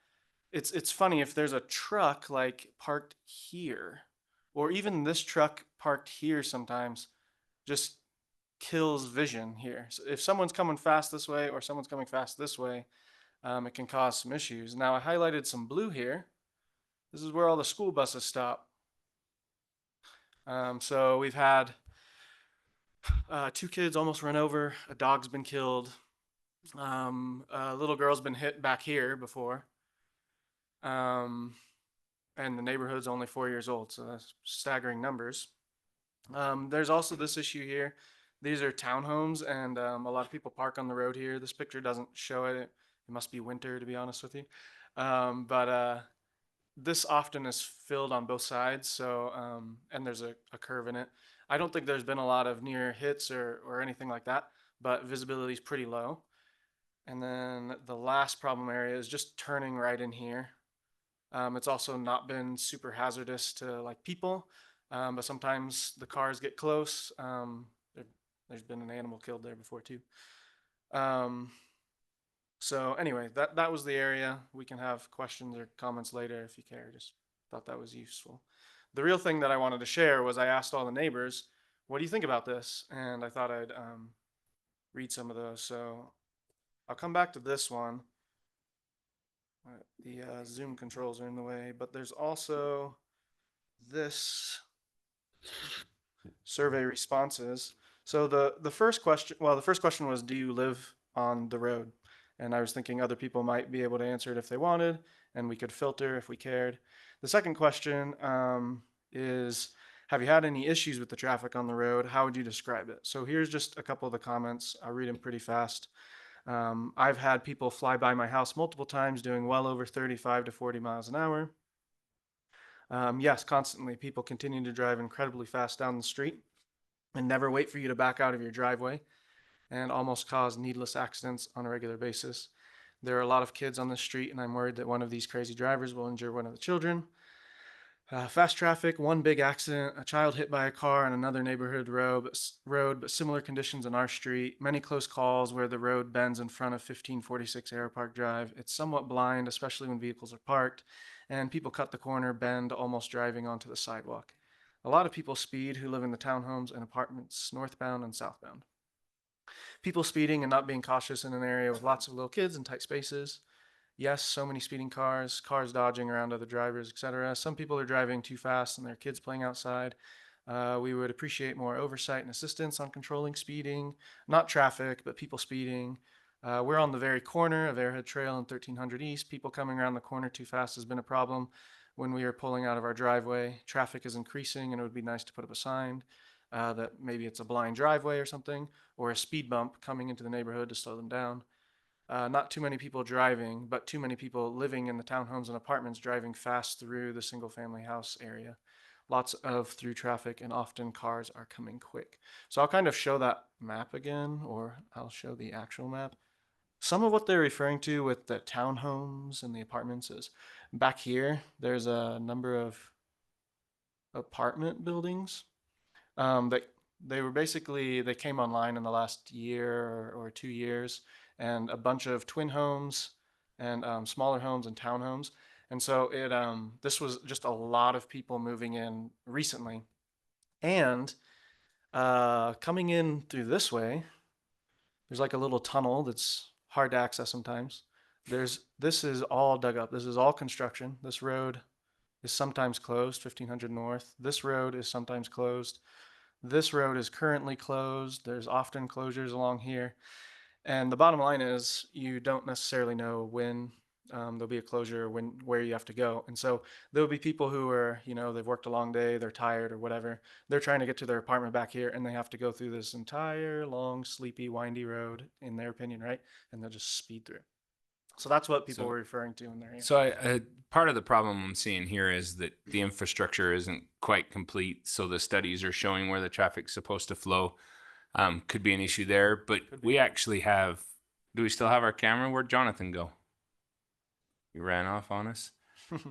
it's funny if there's a truck like parked here, or even this truck parked here sometimes just kills vision here. So if someone's coming fast this way or someone's coming fast this way, it can cause some issues. Now I highlighted some blue here. This is where all the school buses stop. So we've had 2 kids almost run over, a dog's been killed, a little girl's been hit back here before. And the neighborhood's only 4 years old, so that's staggering numbers. There's also this issue here. These are townhomes, and a lot of people park on the road here. This picture doesn't show it. It must be winter, to be honest with you. But this often is filled on both sides, so and there's a curve in it. I don't think there's been a lot of near hits or anything like that, but visibility is pretty low. And then the last problem area is just turning right in here. It's also not been super hazardous to like people, but sometimes the cars get close. There's been an animal killed there before too. So anyway, that was the area. We can have questions or comments later if you care. Just thought that was useful. The real thing that I wanted to share was I asked all the neighbors, what do you think about this? And I thought I'd read some of those. So I'll come back to this one. The Zoom controls are in the way, but there's also this survey responses. So the first question, well, the first question was, do you live on the road? And I was thinking other people might be able to answer it if they wanted, and we could filter if we cared. The second question is, have you had any issues with the traffic on the road? How would you describe it? So here's just a couple of the comments. I'll read them pretty fast. I've had people fly by my house multiple times doing well over 35 to 40 miles an hour. Yes, constantly. People continue to drive incredibly fast down the street and never wait for you to back out of your driveway and almost cause needless accidents on a regular basis. There are a lot of kids on the street, and I'm worried that one of these crazy drivers will injure one of the children. Fast traffic, one big accident, a child hit by a car on another neighborhood road, but similar conditions on our street. Many close calls where the road bends in front of 1546 Air Park Drive. It's somewhat blind, especially when vehicles are parked, and people cut the corner, bend, almost driving onto the sidewalk. A lot of people speed who live in the townhomes and apartments, northbound and southbound. People speeding and not being cautious in an area with lots of little kids and tight spaces. Yes, so many speeding cars, cars dodging around other drivers, etc. Some people are driving too fast and their kids playing outside. We would appreciate more oversight and assistance on controlling speeding, not traffic, but people speeding. We're on the very corner of Airhead Trail and 1300 East. People coming around the corner too fast has been a problem when we are pulling out of our driveway. Traffic is increasing, and it would be nice to put up a sign that maybe it's a blind driveway or something, or a speed bump coming into the neighborhood to slow them down. Not too many people driving, but too many people living in the townhomes and apartments driving fast through the single family house area. Lots of through traffic, and often cars are coming quick. So I'll kind of show that map again, or I'll show the actual map. Some of what they're referring to with the townhomes and the apartments is back here, there's a number of apartment buildings that they came online in the last year or 2 years, and a bunch of twin homes and smaller homes and townhomes. And so this was just a lot of people moving in recently. And coming in through this way, there's like a little tunnel that's hard to access sometimes. This is all dug up. This is all construction. This road is sometimes closed, 1500 North. This road is sometimes closed. This road is currently closed. There's often closures along here. And the bottom line is you don't necessarily know when there'll be a closure, where you have to go. And so there'll be people who are, they've worked a long day, they're tired or whatever. They're trying to get to their apartment back here, and they have to go through this entire long, sleepy, windy road, in their opinion, right? And they'll just speed through. So that's what people were referring to in there. So part of the problem I'm seeing here is that the infrastructure isn't quite complete. So the studies are showing where the traffic's supposed to flow. Could be an issue there, but we actually have, do we still have our camera? Where'd Jonathan go? He ran off on us.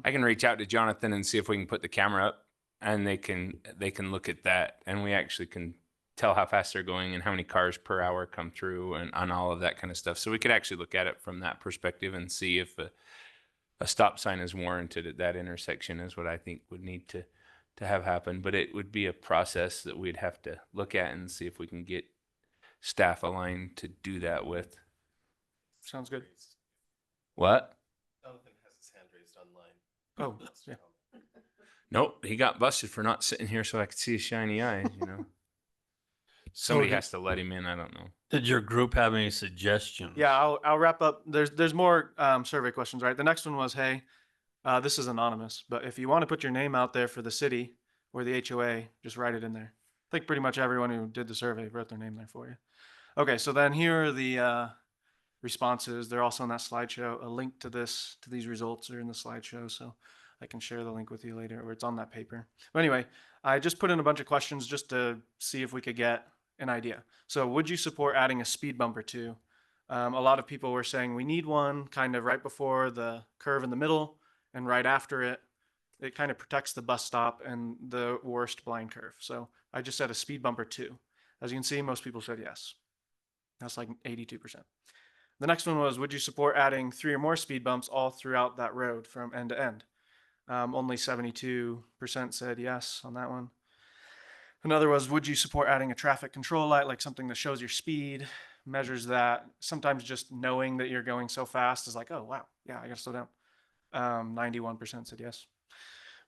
I can reach out to Jonathan and see if we can put the camera up, and they can look at that, and we actually can tell how fast they're going and how many cars per hour come through and on all of that kind of stuff. So we could actually look at it from that perspective and see if a stop sign is warranted at that intersection is what I think would need to have happen. But it would be a process that we'd have to look at and see if we can get staff aligned to do that with. Sounds good. What? Jonathan has his hand raised online. Oh, yeah. Nope, he got busted for not sitting here so I could see his shiny eyes, Somebody has to let him in. I don't know. Did your group have any suggestions? Yeah, I'll wrap up. There's more survey questions, right? The next one was, hey, This is anonymous, but if you want to put your name out there for the city or the HOA, just write it in there. I think pretty much everyone who did the survey wrote their name there for you. Okay, so then here are the responses. They're also on that slideshow. A link to these results are in the slideshow, so I can share the link with you later, or it's on that paper. But anyway, I just put in a bunch of questions just to see if we could get an idea. So would you support adding a speed bump or two? A lot of people were saying we need one kind of right before the curve in the middle and right after it. It kind of protects the bus stop and the worst blind curve. So I just said a speed bump or two. As you can see, most people said yes. That's like 82%. The next one was, would you support adding 3 or more speed bumps all throughout that road from end to end? Only 72% said yes on that one. Another was, would you support adding a traffic control light, like something that shows your speed, measures that? Sometimes just knowing that you're going so fast is like, oh, wow, yeah, I gotta slow down. 91% said yes.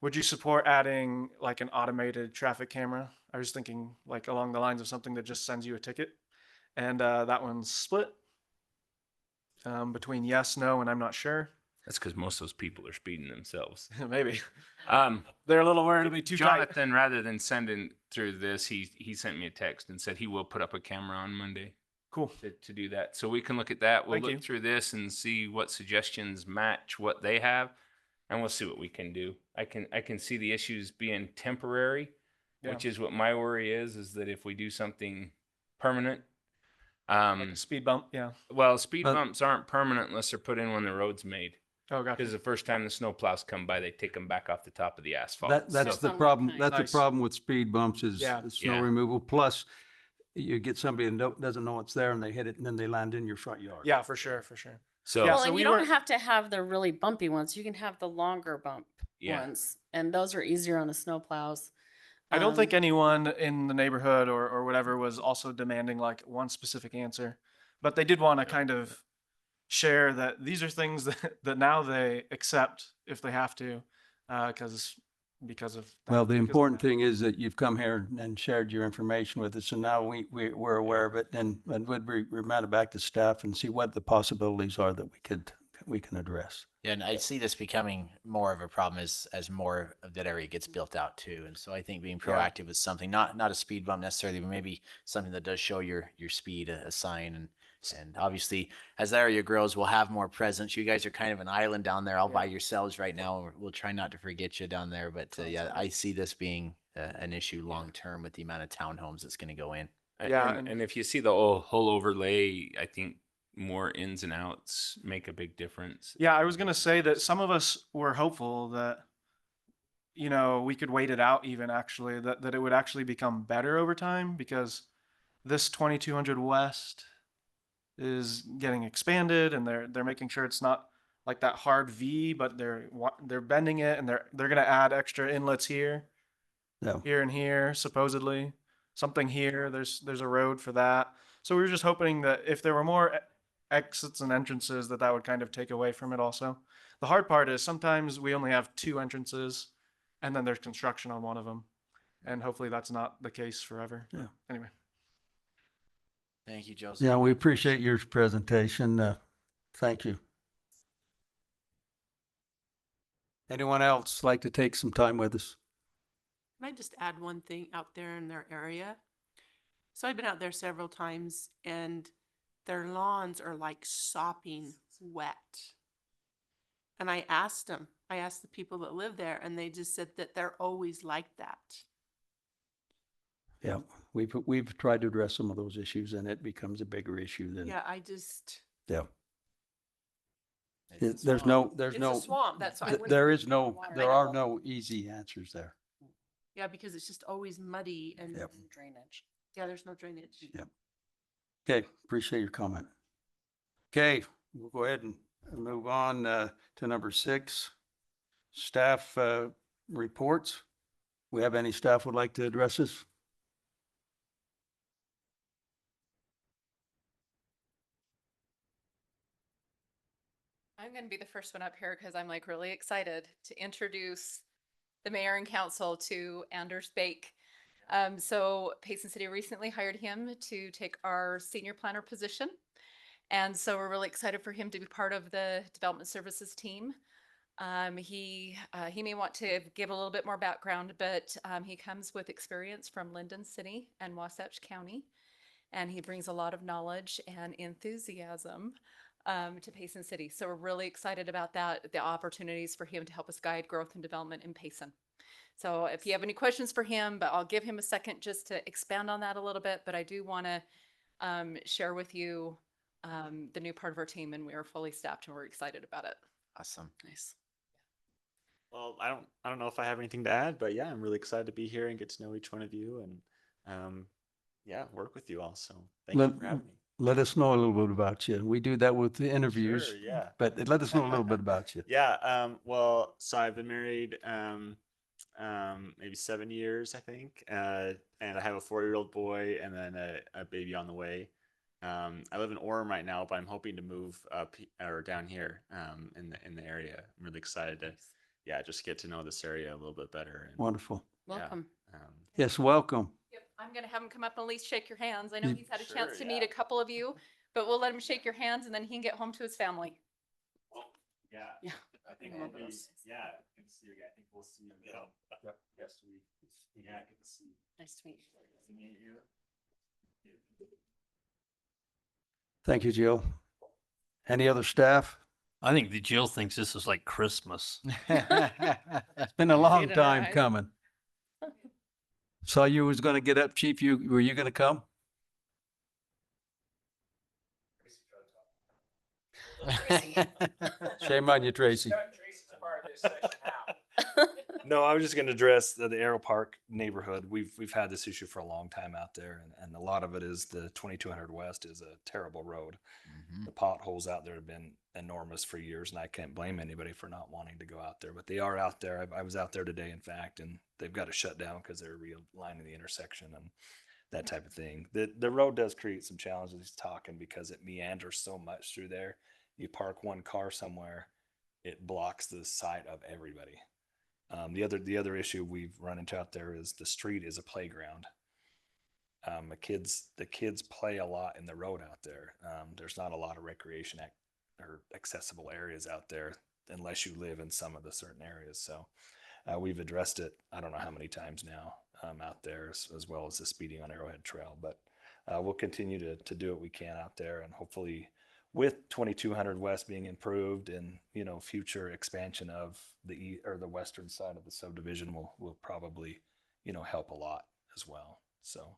Would you support adding like an automated traffic camera? I was thinking like along the lines of something that just sends you a ticket. And that one's split between yes, no, and I'm not sure. That's because most of those people are speeding themselves. Maybe. They're a little worried it'll be too tight. Jonathan, rather than sending through this, he sent me a text and said he will put up a camera on Monday. Cool. To do that. So we can look at that. We'll Thank look you. through this and see what suggestions match what they have, and we'll see what we can do. I can see the issues being temporary, Yeah. which is what my worry is that if we do something permanent, Like a speed bump, yeah. well, speed bumps aren't permanent unless they're put in when the road's made. Oh, gotcha. Because the first time the snow plows come by, they take them back off the top of the asphalt. That's So- the problem. That's Nice. the problem with speed bumps is Yeah. the snow Yeah. removal. Plus, you get somebody that doesn't know it's there and they hit it and then they land in your front yard. Yeah, for sure, for sure. So Yeah, Well, so and we you don't weren't- have to have the really bumpy ones. You can have the longer bump Yeah. ones, and those are easier on the snow plows. I don't think Um, anyone in the neighborhood or whatever was also demanding like one specific answer, but they did want to kind of share that these are things that now they accept if they have to, because of that, Well, the because of important that. thing is that you've come here and shared your information with us, and now we're aware of it, and would remand it back to staff and see what the possibilities are that we can address. Yeah, and I see this becoming more of a problem as more of that area gets built out too. And so I think being proactive is something, not a speed bump necessarily, but maybe something that does show your speed, a sign. And obviously, as the area grows, we'll have more presence. You guys are kind of an island down there all by yourselves right now. We'll try not to forget you down there. But yeah, I see this being an issue long term with the amount of townhomes that's going to go in. Yeah, and if you see the whole overlay, I think more ins and outs make a big difference. Yeah, I was gonna say that some of us were hopeful that, we could wait it out even actually, that it would actually become better over time because this 2200 West is getting expanded and they're making sure it's not like that hard V, but they're bending it and they're gonna add extra inlets here, Yeah. here and here, supposedly. Something here, there's a road for that. So we were just hoping that if there were more exits and entrances that would kind of take away from it also. The hard part is sometimes we only have 2 entrances and then there's construction on one of them. And hopefully that's not the case forever. Yeah. Anyway. Thank you, Joseph. Yeah, we appreciate your presentation. Thank you. Anyone else like to take some time with us? Can I just add one thing out there in their area? So I've been out there several times and their lawns are like sopping wet. And I asked the people that live there, and they just said that they're always like that. Yeah, we've tried to address some of those issues and it becomes a bigger issue than, Yeah, I just, yeah. It's a There's swamp. no, there's it's no, a swamp, that's why. I wouldn't there put is no, water there in are it. no easy answers there. Yeah, because it's just always muddy and, Yep. Drainage. yeah, there's no drainage. Yep. Okay, appreciate your comment. Okay, we'll go ahead and move on to number 6, staff reports. We have any staff would like to address this? I'm going to be the first one up here because I'm like really excited to introduce the mayor and council to Anders Bake. So Payson City recently hired him to take our senior planner position. And so we're really excited for him to be part of the development services team. He may want to give a little bit more background, but he comes with experience from Linden City and Wasatch County, and he brings a lot of knowledge and enthusiasm to Payson City. So we're really excited about that, the opportunities for him to help us guide growth and development in Payson. So if you have any questions for him, but I'll give him a second just to expand on that a little bit. But I do want to share with you the new part of our team, and we are fully staffed and we're excited about it. Awesome. Nice. Well, I don't know if I have anything to add, but yeah, I'm really excited to be here and get to know each one of you and yeah, work with you all. So thank you for having me. Let us know a little bit about you. We do that with the interviews. Sure, yeah. But let us know a little bit about you. Yeah, well, so I've been married maybe 7 years, I think. And I have a 4-year-old boy and then a baby on the way. I live in Orem right now, but I'm hoping to move up or down here in the area. I'm really excited to just get to know this area a little bit better. And, Wonderful. Welcome. Yes, welcome. Yep, I'm going to have him come up and at least shake your hands. I know You- he's had a chance to meet a couple of you, but we'll let him shake your hands and then he can get home to his family. Yeah. Yeah. I think we'll be, yeah, good to see you again. I think we'll see you again. Next week. Yeah, good to see you. Nice to meet you. Nice to meet you. Thank you, Jill. Any other staff? I think the Jill thinks this is like Christmas. It's been a long time coming. Saw you was gonna get up, Chief. Were you gonna come? Shame on you, Tracy. No, I was just going to address the Arrow Park neighborhood. We've had this issue for a long time out there, and a lot of it is the 2200 West is a terrible road. The potholes out there have been enormous for years, and I can't blame anybody for not wanting to go out there. But they are out there. I was out there today, in fact, and they've got to shut down because they're realigning the intersection and that type of thing. The road does create some challenges. He's talking because it meanders so much through there. You park one car somewhere, it blocks the sight of everybody. The other issue we've run into out there is the street is a playground. The kids play a lot in the road out there. There's not a lot of recreation or accessible areas out there unless you live in some of the certain areas. So we've addressed it, I don't know how many times now out there, as well as the speeding on Arrowhead Trail. But we'll continue to do what we can out there, and hopefully with 2200 West being improved and, future expansion of the western side of the subdivision will probably, help a lot as well. So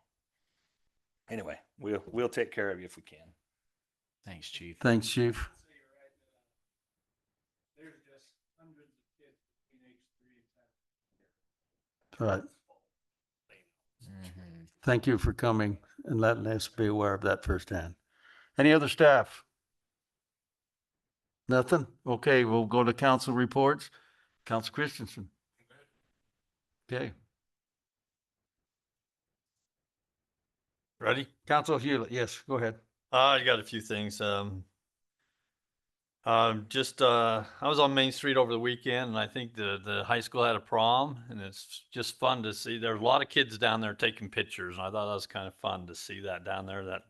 anyway, we'll take care of you if we can. Thanks, Chief. Thanks, Chief. There's just hundreds of kids between age 3 and 10. Right. Thank you for coming and letting us be aware of that firsthand. Any other staff? Nothing? Okay, we'll go to council reports. Council Christensen. Okay. Ready? Council Hewlett, yes, go ahead. I got a few things. I was on Main Street over the weekend, and I think the high school had a prom, and it's just fun to see. There's a lot of kids down there taking pictures, and I thought that was kind of fun to see that down there. That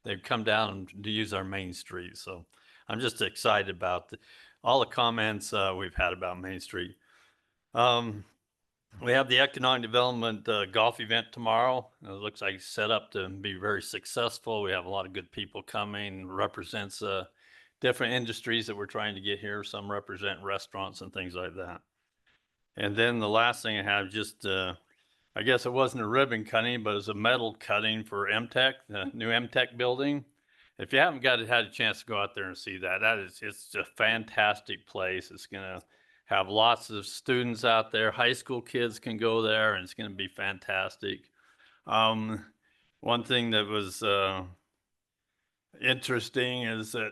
they've come down to use our Main Street, so I'm just excited about all the comments we've had about Main Street. We have the economic development golf event tomorrow. It looks like it's set up to be very successful. We have a lot of good people coming. Represents different industries that we're trying to get here. Some represent restaurants and things like that. And then the last thing I have, just I guess it wasn't a ribbon cutting, but it was a metal cutting for MTech, the new MTech building. If you haven't had a chance to go out there and see that, it's a fantastic place. It's gonna have lots of students out there. High school kids can go there, and it's going to be fantastic. One thing that was interesting is that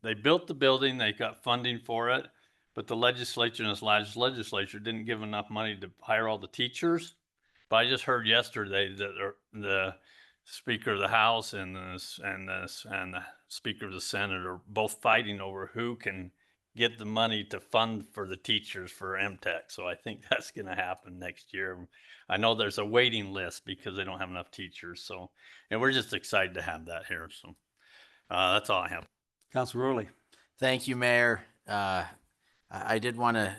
they built the building, they got funding for it, but the legislature and this legislature didn't give enough money to hire all the teachers. But I just heard yesterday that the Speaker of the House and the Speaker of the Senate are both fighting over who can get the money to fund for the teachers for MTech. So I think that's going to happen next year. I know there's a waiting list because they don't have enough teachers. So, and we're just excited to have that here. So that's all I have. Council Rowley. Thank you, Mayor. I did want to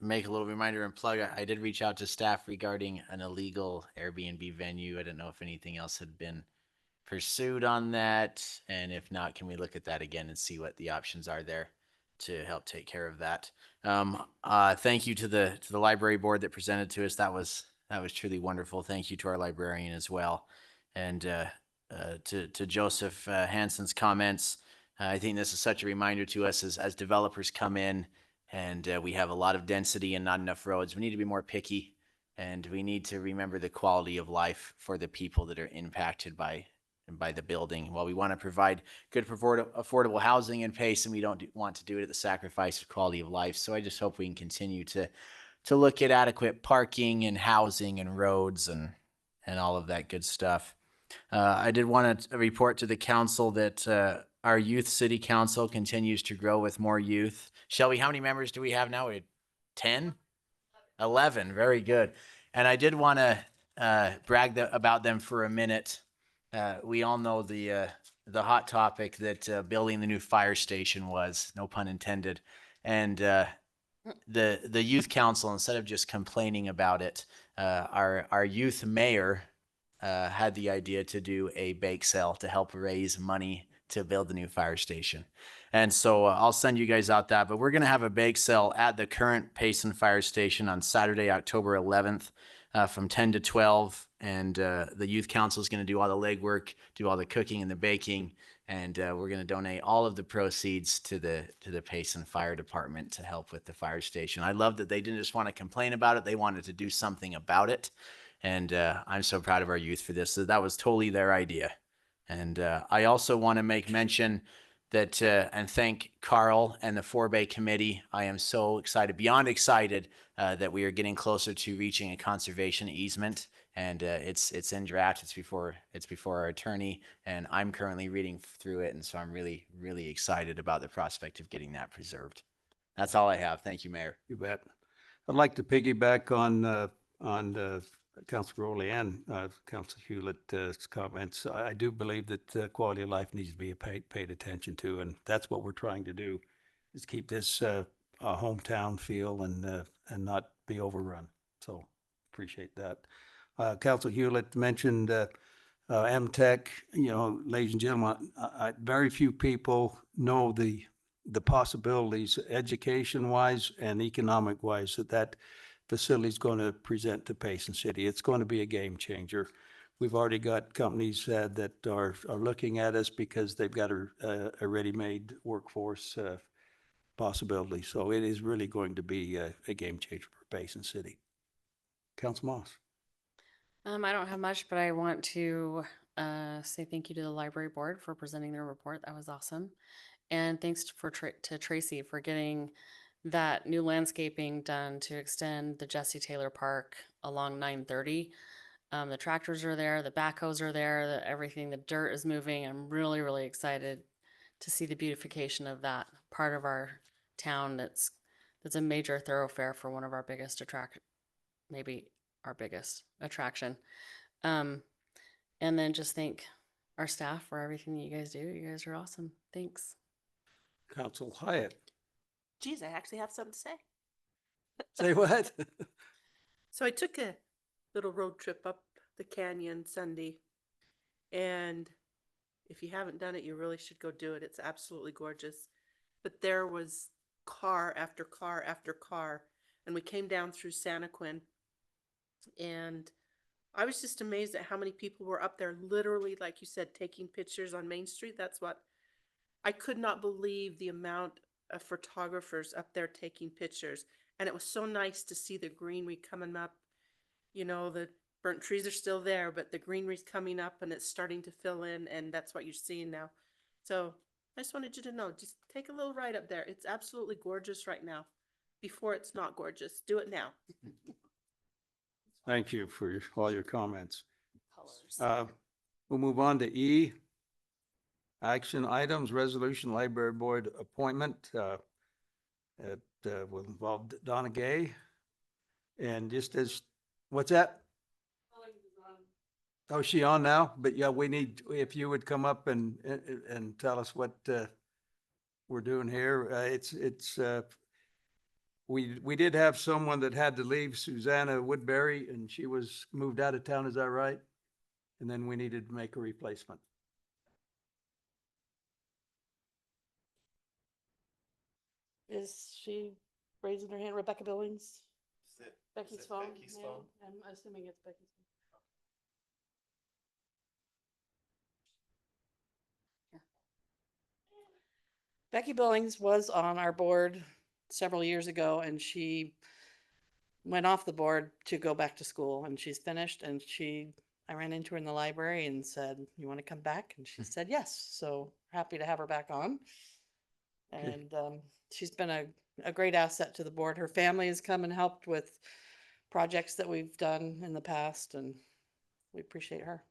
make a little reminder and plug. I did reach out to staff regarding an illegal Airbnb venue. I don't know if anything else had been pursued on that, and if not, can we look at that again and see what the options are there to help take care of that? Thank you to the library board that presented to us. That was truly wonderful. Thank you to our librarian as well, and to Joseph Hansen's comments. I think this is such a reminder to us as developers come in and we have a lot of density and not enough roads. We need to be more picky, and we need to remember the quality of life for the people that are impacted by the building. While we want to provide good affordable housing in Payson, we don't want to do it at the sacrifice of quality of life. So I just hope we can continue to look at adequate parking and housing and roads and all of that good stuff. I did want to report to the council that our youth city council continues to grow with more youth. Shelby, how many members do we have now? 10? 11. Very good. And I did want to brag about them for a minute. We all know the hot topic that building the new fire station was, no pun intended. And the youth council, instead of just complaining about it, our youth mayor had the idea to do a bake sale to help raise money to build the new fire station. And so I'll send you guys out that, but we're going to have a bake sale at the current Payson Fire Station on Saturday, October 11th from 10 to 12. And the youth council is going to do all the legwork, do all the cooking and the baking. And we're going to donate all of the proceeds to the Payson Fire Department to help with the fire station. I love that they didn't just want to complain about it. They wanted to do something about it. And I'm so proud of our youth for this. So that was totally their idea. And I also want to make mention that and thank Carl and the 4-Bay committee. I am so excited, beyond excited, that we are getting closer to reaching a conservation easement. And it's in draft. It's before our attorney, and I'm currently reading through it. And so I'm really, really excited about the prospect of getting that preserved. That's all I have. Thank you, Mayor. You bet. I'd like to piggyback on Councilor Rowley and Councilor Hewlett's comments. I do believe that quality of life needs to be paid attention to, and that's what we're trying to do, is keep this a hometown feel and not be overrun. So appreciate that. Councilor Hewlett mentioned MTech. You know, ladies and gentlemen, very few people know the possibilities, education-wise and economic-wise, that facility is going to present to Payson City. It's going to be a game changer. We've already got companies that are looking at us because they've got a ready-made workforce possibility. So it is really going to be a game changer for Payson City. Council Moss. I don't have much, but I want to say thank you to the library board for presenting their report. That was awesome. And thanks to Tracy for getting that new landscaping done to extend the Jesse Taylor Park along 930. The tractors are there, the backhoes are there, everything, the dirt is moving. I'm really, really excited to see the beautification of that part of our town that's a major thoroughfare for one of our biggest maybe our biggest attraction. And then just thank our staff for everything that you guys do. You guys are awesome. Thanks. Council Hyatt. Geez, I actually have something to say. Say what? So I took a little road trip up the canyon Sunday, and if you haven't done it, you really should go do it. It's absolutely gorgeous. But there was car after car after car, and we came down through Santaquin, and I was just amazed at how many people were up there, literally, like you said, taking pictures on Main Street. That's what I could not believe, the amount of photographers up there taking pictures. And it was so nice to see the greenery coming up. You know, the burnt trees are still there, but the greenery's coming up and it's starting to fill in, and that's what you're seeing now. So I just wanted you to know, just take a little ride up there. It's absolutely gorgeous right now. Before it's not gorgeous. Do it now. Thank you for all your comments. We'll move on to E. Action items, resolution, library board appointment. It will involve Donna Gay. And just as, what's that? Oh, is she on now? But yeah, we need, if you would come up and tell us what we're doing here. we did have someone that had to leave, Susanna Woodbury, and she was moved out of town, is that right? And then we needed to make a replacement. Is she raising her hand? Rebecca Billings? Becky's phone? Becky's Yeah, phone? I'm assuming it's Becky's phone. Becky Billings was on our board several years ago, and she went off the board to go back to school, and she's finished, and I ran into her in the library and said, "You want to come back?" And she said yes. So happy to have her back on. And she's been a great asset to the board. Her family has come and helped with projects that we've done in the past, and we appreciate her.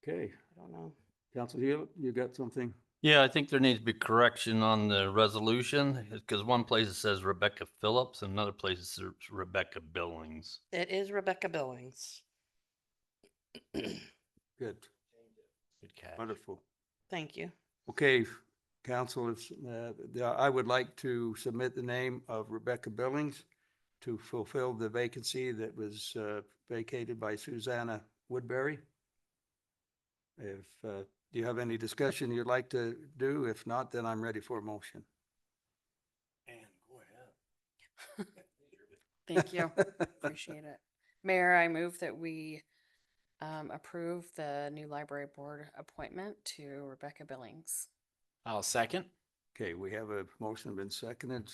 Okay, I don't know. Council Hill, you got something? Yeah, I think there needs to be correction on the resolution, because one place it says Rebecca Phillips, and another place it says Rebecca Billings. It is Rebecca Billings. Good. Good catch. Wonderful. Thank you. Okay, council, I would like to submit the name of Rebecca Billings to fulfill the vacancy that was vacated by Susanna Woodbury. If, do you have any discussion you'd like to do? If not, then I'm ready for a motion. And go ahead. Thank you. Appreciate it. Mayor, I move that we approve the new library board appointment to Rebecca Billings. I'll second. Okay, we have a motion been seconded.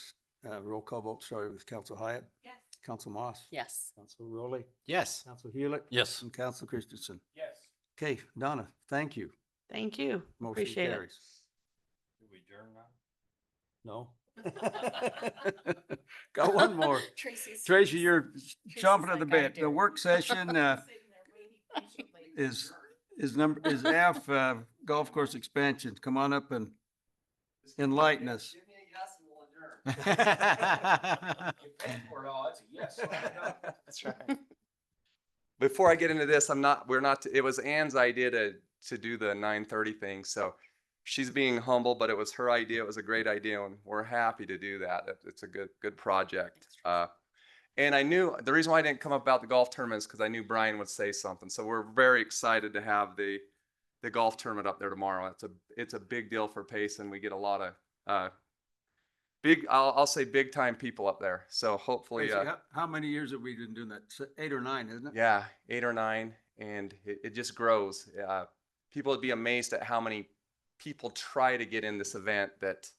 Roll call vote, starting with Council Hyatt. Yes. Council Moss. Yes. Council Rowley. Yes. Council Hewlett. Yes. And Council Christensen. Yes. Okay, Donna, thank you. Thank you. Motion Appreciate carries. Do we adjourn now? No. Got one more. Tracy's Tracy, you're chomping at the like, I bit. The do. work session is F, golf course expansion. Come on up and enlighten us. That's right. Before I get into this, it was Ann's idea to do the 9:30 thing. So she's being humble, but it was her idea. It was a great idea, and we're happy to do that. It's a good project. And I knew the reason why I didn't come up about the golf tournament is because I knew Brian would say something. So we're very excited to have the golf tournament up there tomorrow. It's a big deal for Payson. We get a lot of I'll say big time people up there. So hopefully, Tracy, how many years have we been doing that? 8 or 9, isn't it? yeah, 8 or 9, and it just grows. People would be amazed at how many people try to get in this event that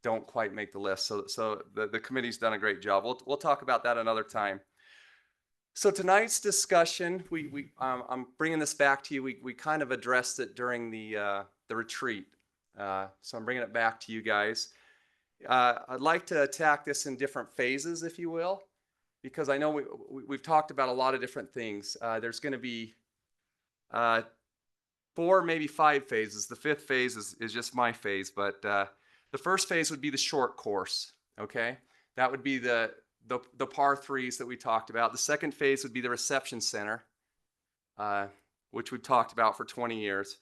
don't quite make the list. So the committee's done a great job. We'll talk about that another time. So tonight's discussion, I'm bringing this back to you. We kind of addressed it during the retreat. So I'm bringing it back to you guys. I'd like to attack this in different phases, if you will, because I know we've talked about a lot of different things. There's going to be 4, maybe 5 phases. The 5th phase is just my phase, but the first phase would be the short course. Okay, that would be the par 3s that we talked about. The second phase would be the reception center, which we've talked about for 20 years.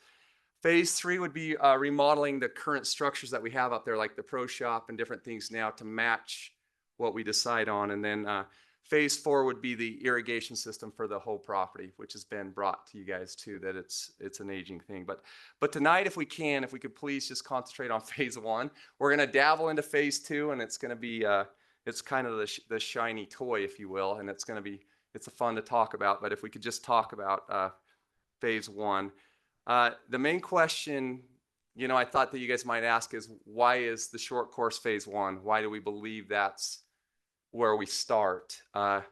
Phase 3 would be remodeling the current structures that we have up there, like the pro shop and different things now to match what we decide on. And then phase 4 would be the irrigation system for the whole property, which has been brought to you guys too, that it's an aging thing. But tonight, if we could please just concentrate on phase 1. We're going to dabble into phase 2, and it's going to be, it's kind of the shiny toy, if you will, and it's fun to talk about. But if we could just talk about phase 1. The main question, I thought that you guys might ask is, why is the short course phase 1? Why do we believe that's where we start? And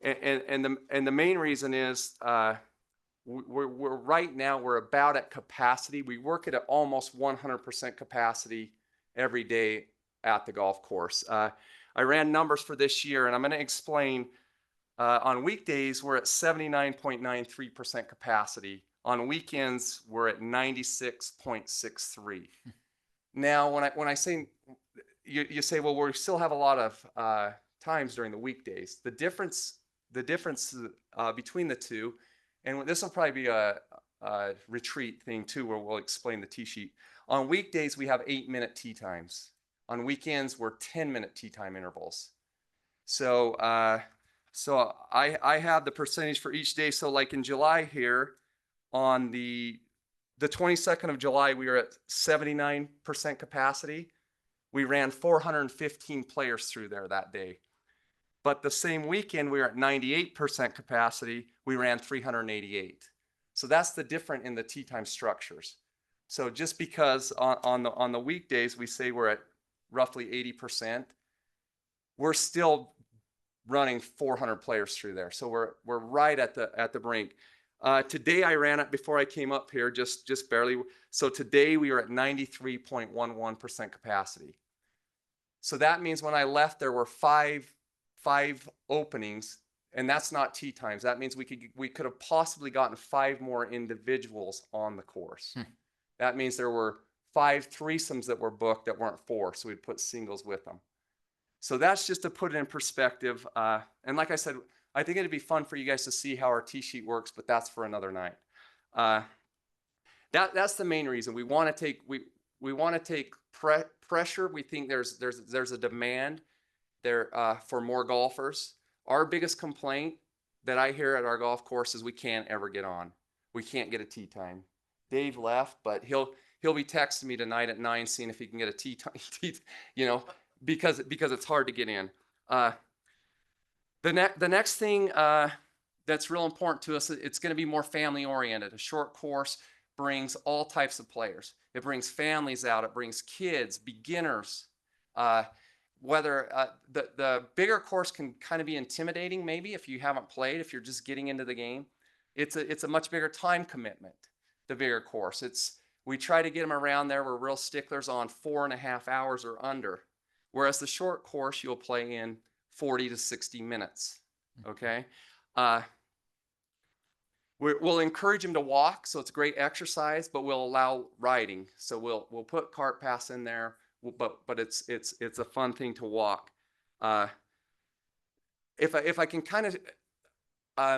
the main reason is we're right now, we're about at capacity. We work at almost 100% capacity every day at the golf course. I ran numbers for this year, and I'm going to explain. On weekdays, we're at 79.93% capacity. On weekends, we're at 96.63. Now, when I say, you say, well, we still have a lot of times during the weekdays. The difference between the two, and this will probably be a retreat thing too, where we'll explain the tee sheet. On weekdays, we have 8-minute tee times. On weekends, we're 10-minute tee time intervals. So, I have the percentage for each day. So like in July here, on the 22nd of July, we were at 79% capacity. We ran 415 players through there that day. But the same weekend, we were at 98% capacity. We ran 388. So that's the difference in the tee time structures. So just because on the weekdays, we say we're at roughly 80%, we're still running 400 players through there. So we're right at the brink. Today I ran it before I came up here, just barely. So today we are at 93.11% capacity. So that means when I left, there were five openings, and that's not tee times. That means we could have possibly gotten 5 more individuals on the course. That means there were 5 threesomes that were booked that weren't 4, so we'd put singles with them. So that's just to put it in perspective. And like I said, I think it'd be fun for you guys to see how our tee sheet works, but that's for another night. That's the main reason. We want to take pressure. We think there's a demand there for more golfers. Our biggest complaint that I hear at our golf course is we can't ever get on. We can't get a tee time. Dave left, but he'll be texting me tonight at 9, seeing if he can get a tee time. Because it's hard to get in. The next thing that's real important to us, it's going to be more family oriented. A short course brings all types of players. It brings families out. It brings kids, beginners. Whether the bigger course can kind of be intimidating, maybe if you haven't played, if you're just getting into the game. It's a much bigger time commitment. The bigger course. We try to get them around there. We're real sticklers on 4.5 hours or under. Whereas the short course, you'll play in 40 to 60 minutes, okay? We'll encourage them to walk, so it's great exercise, but we'll allow riding. So we'll put cart paths in there, but it's a fun thing to walk. If I can kind of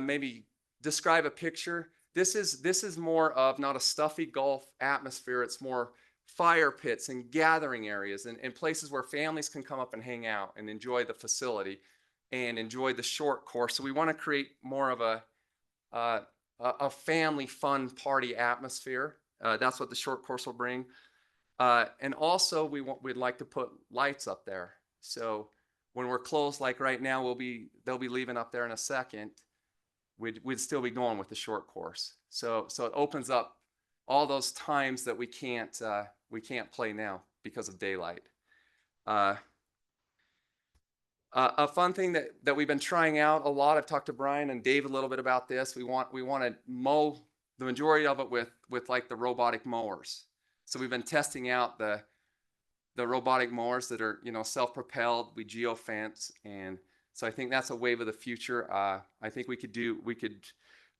maybe describe a picture, this is more of not a stuffy golf atmosphere. It's more fire pits and gathering areas and places where families can come up and hang out and enjoy the facility and enjoy the short course. So we want to create more of a family fun party atmosphere. That's what the short course will bring. And also we'd like to put lights up there. So when we're closed, like right now, they'll be leaving up there in a second. We'd still be going with the short course. So it opens up all those times that we can't play now because of daylight. A fun thing that we've been trying out a lot, I've talked to Brian and Dave a little bit about this. We want to mow the majority of it with like the robotic mowers. So we've been testing out the robotic mowers that are, self-propelled. We geofence, and so I think that's a wave of the future. I think we could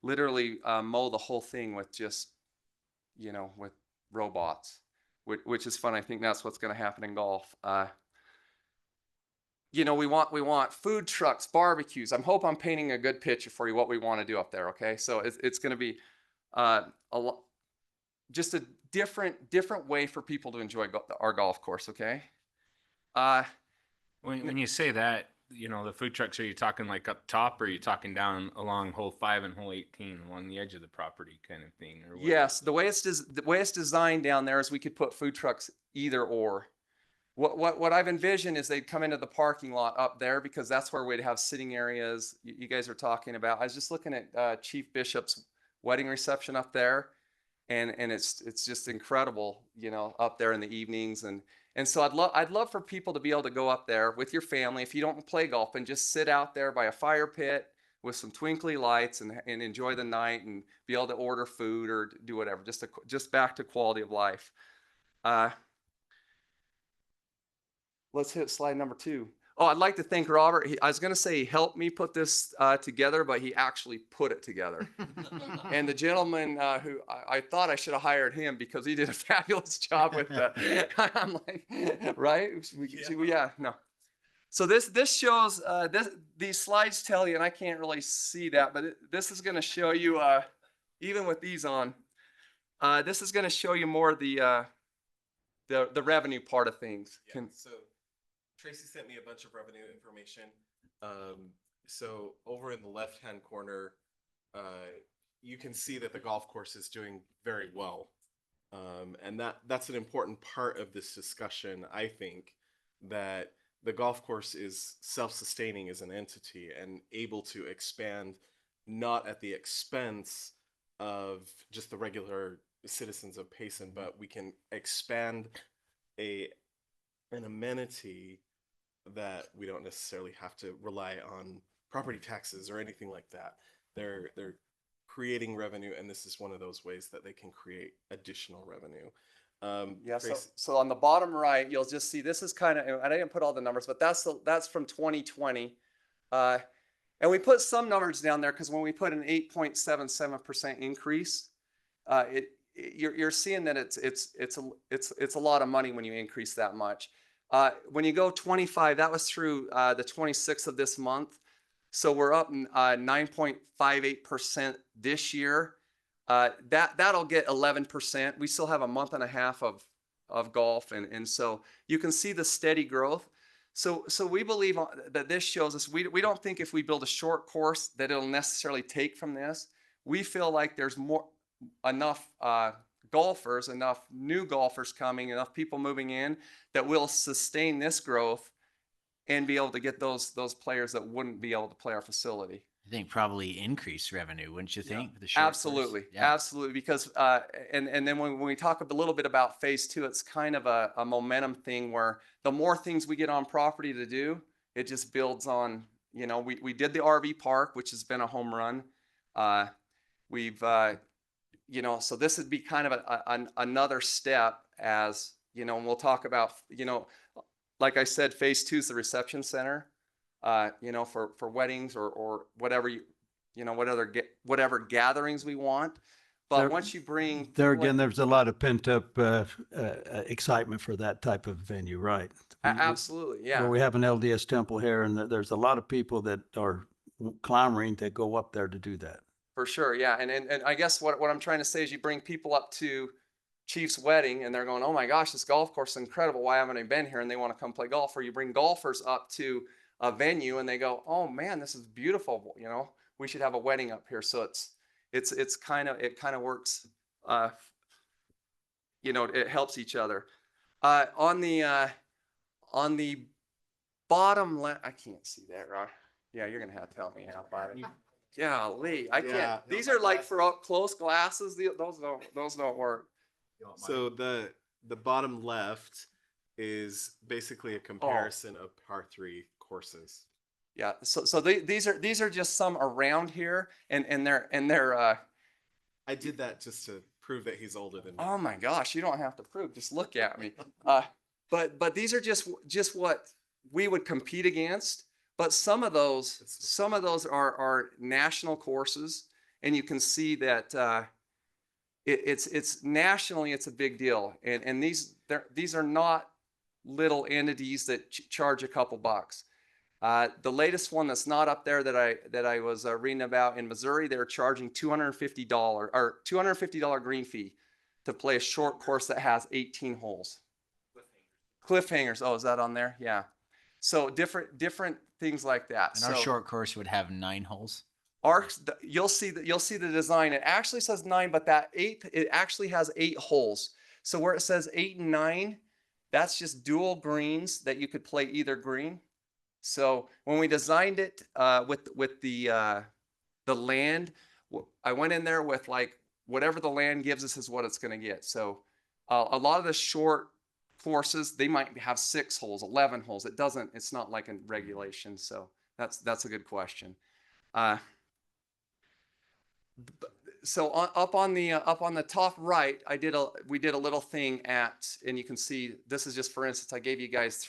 literally mow the whole thing with just, with robots, which is fun. I think that's what's going to happen in golf. We want food trucks, barbecues. I hope I'm painting a good picture for you what we want to do up there. Okay, so it's going to be just a different way for people to enjoy our golf course. Okay. When you say that, the food trucks, are you talking like up top, or are you talking down along hole 5 and hole 18 along the edge of the property kind of thing? Or what? Yes, the way it's designed down there is we could put food trucks either or. What I've envisioned is they'd come into the parking lot up there because that's where we'd have sitting areas you guys are talking about. I was just looking at Chief Bishop's wedding reception up there, and it's just incredible, up there in the evenings. And so I'd love for people to be able to go up there with your family if you don't play golf and just sit out there by a fire pit with some twinkly lights and enjoy the night and be able to order food or do whatever, just back to quality of life. Let's hit slide number 2. Oh, I'd like to thank Robert. I was going to say he helped me put this together, but he actually put it together. And the gentleman who I thought I should have hired him because he did a fabulous job with that. I'm like, right? Yeah, no. So this shows, these slides tell you, and I can't really see that, but this is going to show you, even with these on, this is going to show you more of the the revenue part of things. Yeah, so Tracy sent me a bunch of revenue information. So over in the left-hand corner, you can see that the golf course is doing very well. And that's an important part of this discussion, I think, that the golf course is self-sustaining as an entity and able to expand not at the expense of just the regular citizens of Payson, but we can expand an amenity that we don't necessarily have to rely on property taxes or anything like that. They're creating revenue, and this is one of those ways that they can create additional revenue. Yeah, Tracy- so on the bottom right, you'll just see, this is kind of, I didn't put all the numbers, but that's from 2020. And we put some numbers down there because when we put an 8.77% increase, you're seeing that it's a lot of money when you increase that much. When you go 25, that was through the 26th of this month. So we're up 9.58% this year. That'll get 11%. We still have a month and a half of golf. And so you can see the steady growth. So we believe that this shows us, we don't think if we build a short course that it'll necessarily take from this. We feel like there's enough golfers, enough new golfers coming, enough people moving in that will sustain this growth and be able to get those players that wouldn't be able to play our facility. I think probably increase revenue, wouldn't you think? With the short Absolutely, course? Yeah. absolutely. Because and then when we talk a little bit about phase 2, it's kind of a momentum thing where the more things we get on property to do, it just builds on. You know, we did the RV park, which has been a home run. We've you know, so this would be kind of another step, as you know, and we'll talk about, you know, like I said, phase 2 is the reception center. You know, for weddings or whatever whatever gatherings we want. But once you bring there again, there's a lot of pent up excitement for that type of venue, right? Absolutely, yeah. Where we have an LDS temple here, and there's a lot of people that are clamoring to go up there to do that. For sure, yeah. And I guess what I'm trying to say is you bring people up to Chief's wedding and they're going, oh my gosh, this golf course is incredible. Why haven't I been here? And they want to come play golf. Or you bring golfers up to a venue and they go, oh man, this is beautiful. You know, we should have a wedding up here. So it kind of works. You know, it helps each other. On the bottom left, I can't see that, right? Yeah, you're gonna have to help me out, Bobby. Golly, I can't. Yeah, These are like for up close glasses. Those don't work. So the bottom left is basically a comparison of par 3 courses. Yeah. So these are just some around here, and they're. I did that just to prove that he's older than me. Oh my gosh, you don't have to prove. Just look at me. But these are just what we would compete against. But some of those are national courses, and you can see that it's nationally it's a big deal. And these are not little entities that charge a couple bucks. The latest one that's not up there that I was reading about in Missouri, they're charging $250 or $250 green fee to play a short course that has 18 holes. Cliffhangers. Oh, is that on there? Yeah. So different things like that. And our short course would have 9 holes. You'll see the design. It actually says 9, but that 8th, it actually has 8 holes. So where it says 8 and 9, that's just dual greens that you could play either green. So when we designed it with the land, I went in there with like whatever the land gives us is what it's going to get. So a lot of the short courses, they might have 6 holes, 11 holes. It's not like in regulation. So that's a good question. So up on the top right, we did a little thing and you can see, this is just for instance, I gave you guys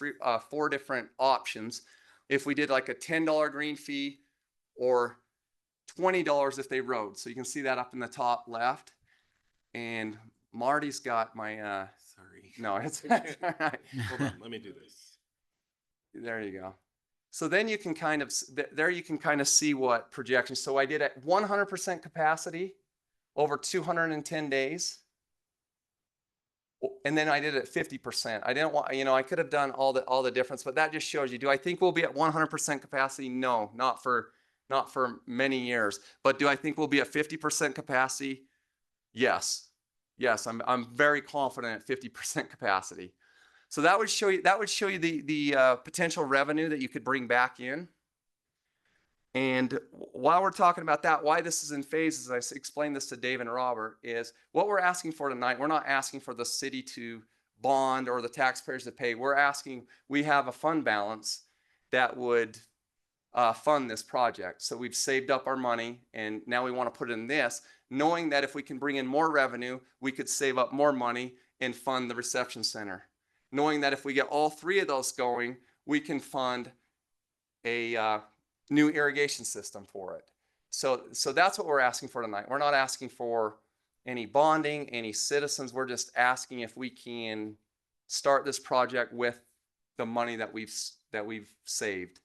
4 different options. If we did like a $10 green fee or $20 if they rode. So you can see that up in the top left. And Marty's got my, sorry. No, it's all right. Hold on, let me do this. There you go. So then you can kind of see what projections. So I did at 100% 100% capacity over 210 days. And then I did it at 50%. I didn't want, I could have done all the difference, but that just shows you, do I think we'll be at 100% capacity? No, not for many years. But do I think we'll be at 50% capacity? Yes. Yes, I'm very confident at 50% capacity. So that would show you the potential revenue that you could bring back in. And while we're talking about that, why this is in phases, I explained this to Dave and Robert, is what we're asking for tonight. We're not asking for the city to bond or the taxpayers to pay. We have a fund balance that would fund this project. So we've saved up our money and now we want to put it in this, knowing that if we can bring in more revenue, we could save up more money and fund the reception center. Knowing that if we get all three of those going, we can fund a new irrigation system for it. So that's what we're asking for tonight. We're not asking for any bonding, any citizens. We're just asking if we can start this project with the money that we've saved.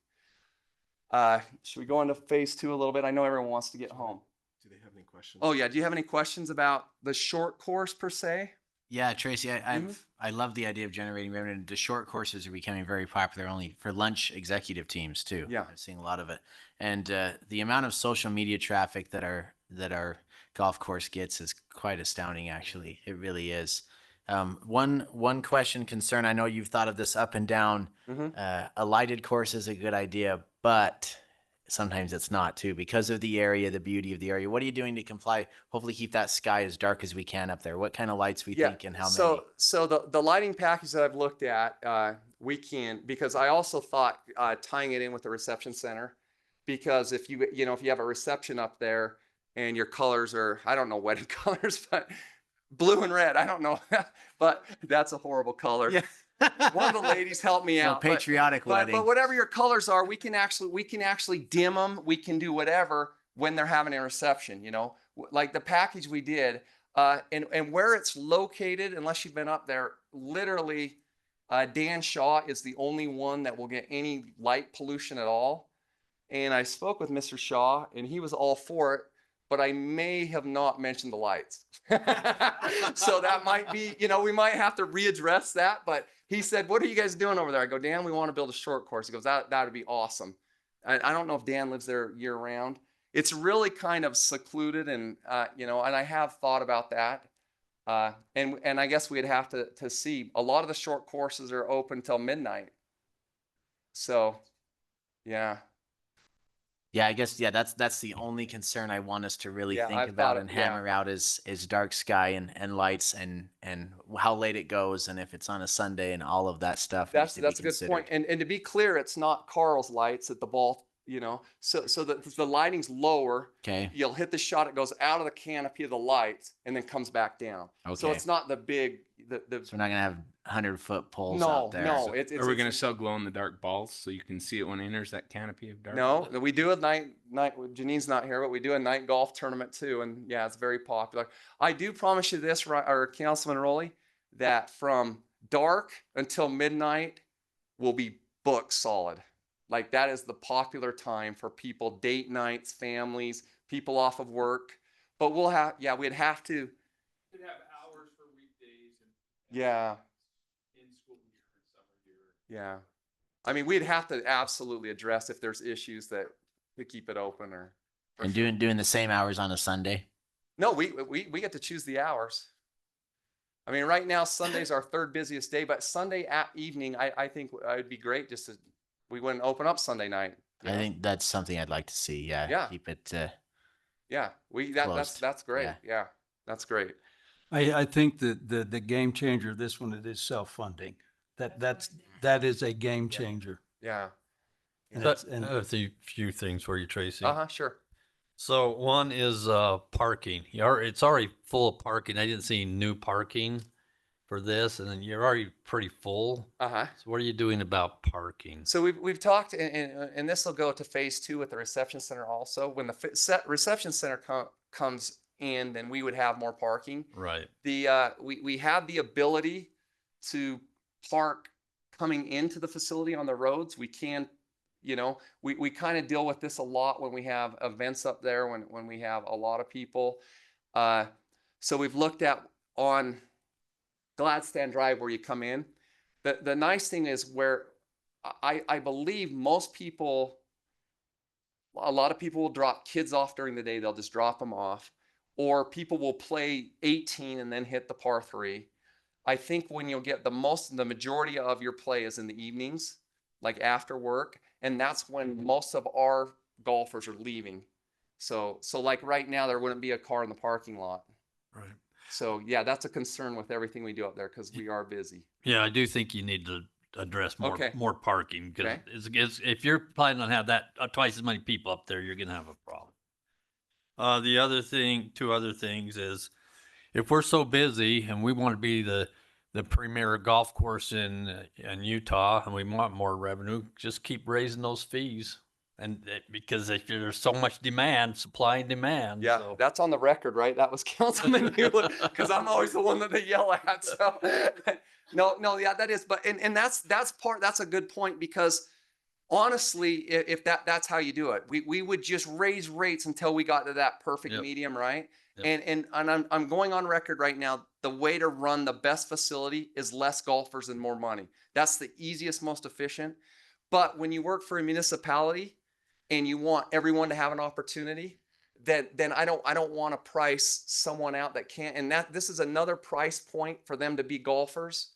Should we go into phase 2 a little bit? I know everyone wants to get home. Do they have any questions? Oh yeah, do you have any questions about the short course per se? Yeah, Tracy, I love the idea of generating revenue. The short courses are becoming very popular only for lunch executive teams too. Yeah. I'm seeing a lot of it. And the amount of social media traffic that our golf course gets is quite astounding, actually. It really is. One concern, I know you've thought of this up and down. A lighted course is a good idea, but sometimes it's not too, because of the area, the beauty of the area. What are you doing to comply? Hopefully keep that sky as dark as we can up there. What kind of lights we think and how many? So the lighting package that I've looked at, we can, because I also thought tying it in with the reception center, because if you have a reception up there and your colors are, I don't know wedding colors, but blue and red, I don't know, but that's a horrible color. Yeah. One of the ladies helped me out. Patriotic wedding. But whatever your colors are, we can actually dim them. We can do whatever when they're having a reception, like the package we did, and where it's located, unless you've been up there, literally, Dan Shaw is the only one that will get any light pollution at all. And I spoke with Mr. Shaw and he was all for it, but I may have not mentioned the lights. So that might be, we might have to readdress that, but he said, what are you guys doing over there? I go, Dan, we want to build a short course. He goes, that would be awesome. I don't know if Dan lives there year round. It's really kind of secluded and, and I have thought about that. And I guess we'd have to see. A lot of the short courses are open till midnight. So, yeah. Yeah, I guess, that's the only concern I want us to really Yeah, think I've about thought and it, yeah. hammer out is dark sky and lights and how late it goes and if it's on a Sunday and all of that stuff. That's needs to be a good point. considered. And to be clear, it's not Carl's lights at the ball, so the lighting's lower. Okay. You'll hit the shot, it goes out of the canopy of the lights and then comes back down. So Okay. it's not the big, So we're not gonna have 100-foot poles No, out there. no. Are we going to sell glow in the dark balls so you can see it when it enters that canopy of dark? No, we do a night. Janine's not here, but we do a night golf tournament too, and yeah, it's very popular. I do promise you this, or Councilman Rowley, that from dark until midnight will be booked solid. Like that is the popular time for people, date nights, families, people off of work. But we'd have to. We'd have hours for weekdays and Yeah. in school year and summer year. Yeah. I mean, we'd have to absolutely address if there's issues that to keep it open or. And doing the same hours on a Sunday. No, we get to choose the hours. I mean, right now, Sunday's our third busiest day, but Sunday evening, I think it'd be great just to, we wouldn't open up Sunday night. I think that's something I'd like to see. Yeah. Yeah. Keep it. Yeah, Closed. that's great. Yeah. Yeah, that's great. I think that the game changer of this one, it is self-funding. That is a game changer. Yeah. And But it's- and- a few things for you, Tracy. Sure. So one is parking. It's already full of parking. I didn't see new parking for this, and then you're already pretty full. So what are you doing about parking? So we've talked, and this will go to phase 2 with the reception center also. When the reception center comes in, then we would have more parking. Right. We have the ability to park coming into the facility on the roads. We can, we kind of deal with this a lot when we have events up there, when we have a lot of people. So we've looked at on Gladstone Drive where you come in. The nice thing is where I believe most people, a lot of people will drop kids off during the day. They'll just drop them off, or people will play 18 and then hit the par 3. I think when you'll get the majority of your play is in the evenings, like after work, and that's when most of our golfers are leaving. So like right now, there wouldn't be a car in the parking lot. Right. So yeah, that's a concern with everything we do up there because we are busy. Yeah, I do think you need to address more Okay. more parking because Okay. it's if you're planning on have that twice as many people up there, you're gonna have a problem. The other thing, two other things is if we're so busy and we want to be the premier golf course in Utah and we want more revenue, just keep raising those fees. And because if there's so much demand, supply and demand. Yeah, So. that's on the record, right? That was Councilman Hewlett, because I'm always the one that they yell at. So no, yeah, that is. But and that's a good point because honestly, if that's how you do it, we would just raise rates until we got to that perfect medium, right? Yep. And I'm going on record right now. The way to run the best facility is less golfers and more money. That's the easiest, most efficient. But when you work for a municipality and you want everyone to have an opportunity, then I don't want to price someone out that can't. And this is another price point for them to be golfers.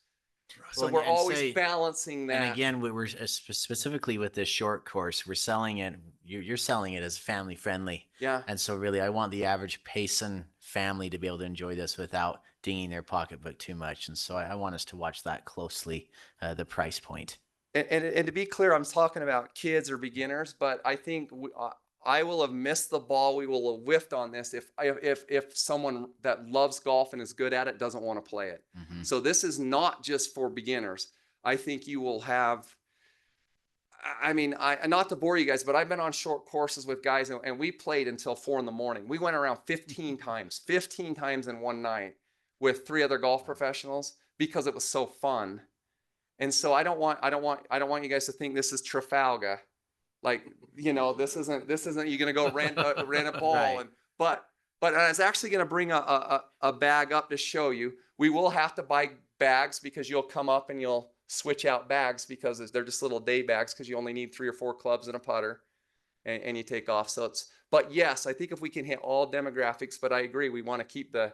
So Well, we're and always say- balancing that. And again, we're specifically with this short course, we're selling it. You're selling it as family friendly. Yeah. And so really, I want the average Payson family to be able to enjoy this without dinging their pocketbook too much. And so I want us to watch that closely, the price point. And to be clear, I'm talking about kids or beginners, but I think I will have missed the ball. We will have whiffed on this if someone that loves golf and is good at it doesn't want to play it. Mm-hmm. So this is not just for beginners. I think you will have. I mean, not to bore you guys, but I've been on short courses with guys, and we played until 4 a.m. We went around 15 times in one night with 3 other golf professionals because it was so fun. And so I don't want you guys to think this is Trafalgar. Like, this isn't you're going to go rent a ball. Right. But I was actually going to bring a bag up to show you. We will have to buy bags because you'll come up and you'll switch out bags because they're just little day bags because you only need 3 or 4 clubs and a putter and you take off. But yes, I think if we can hit all demographics, but I agree, we want to keep the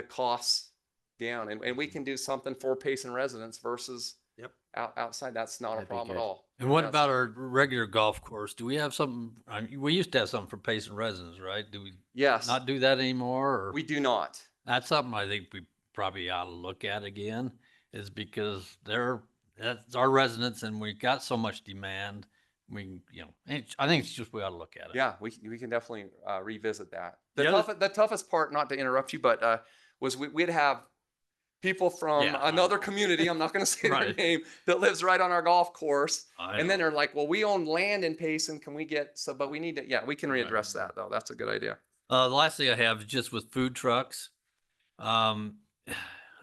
costs down and we can do something for Payson residents versus outside. That's not a problem at all. And what about our regular golf course? Do we have something? We used to have something for Payson residents, right? Do we not do that anymore? Or? We do not. That's something I think we probably ought to look at again, is because that's our residents and we got so much demand. I think it's just we ought to look at it. Yeah, we can definitely revisit that. The toughest part, not to interrupt you, but was we'd have people from another community, I'm not going to say their name, that lives right on our golf course. And then they're like, well, we own land in Payson. Can we but we need to, we can readdress that though. That's a good idea. The last thing I have is just with food trucks. I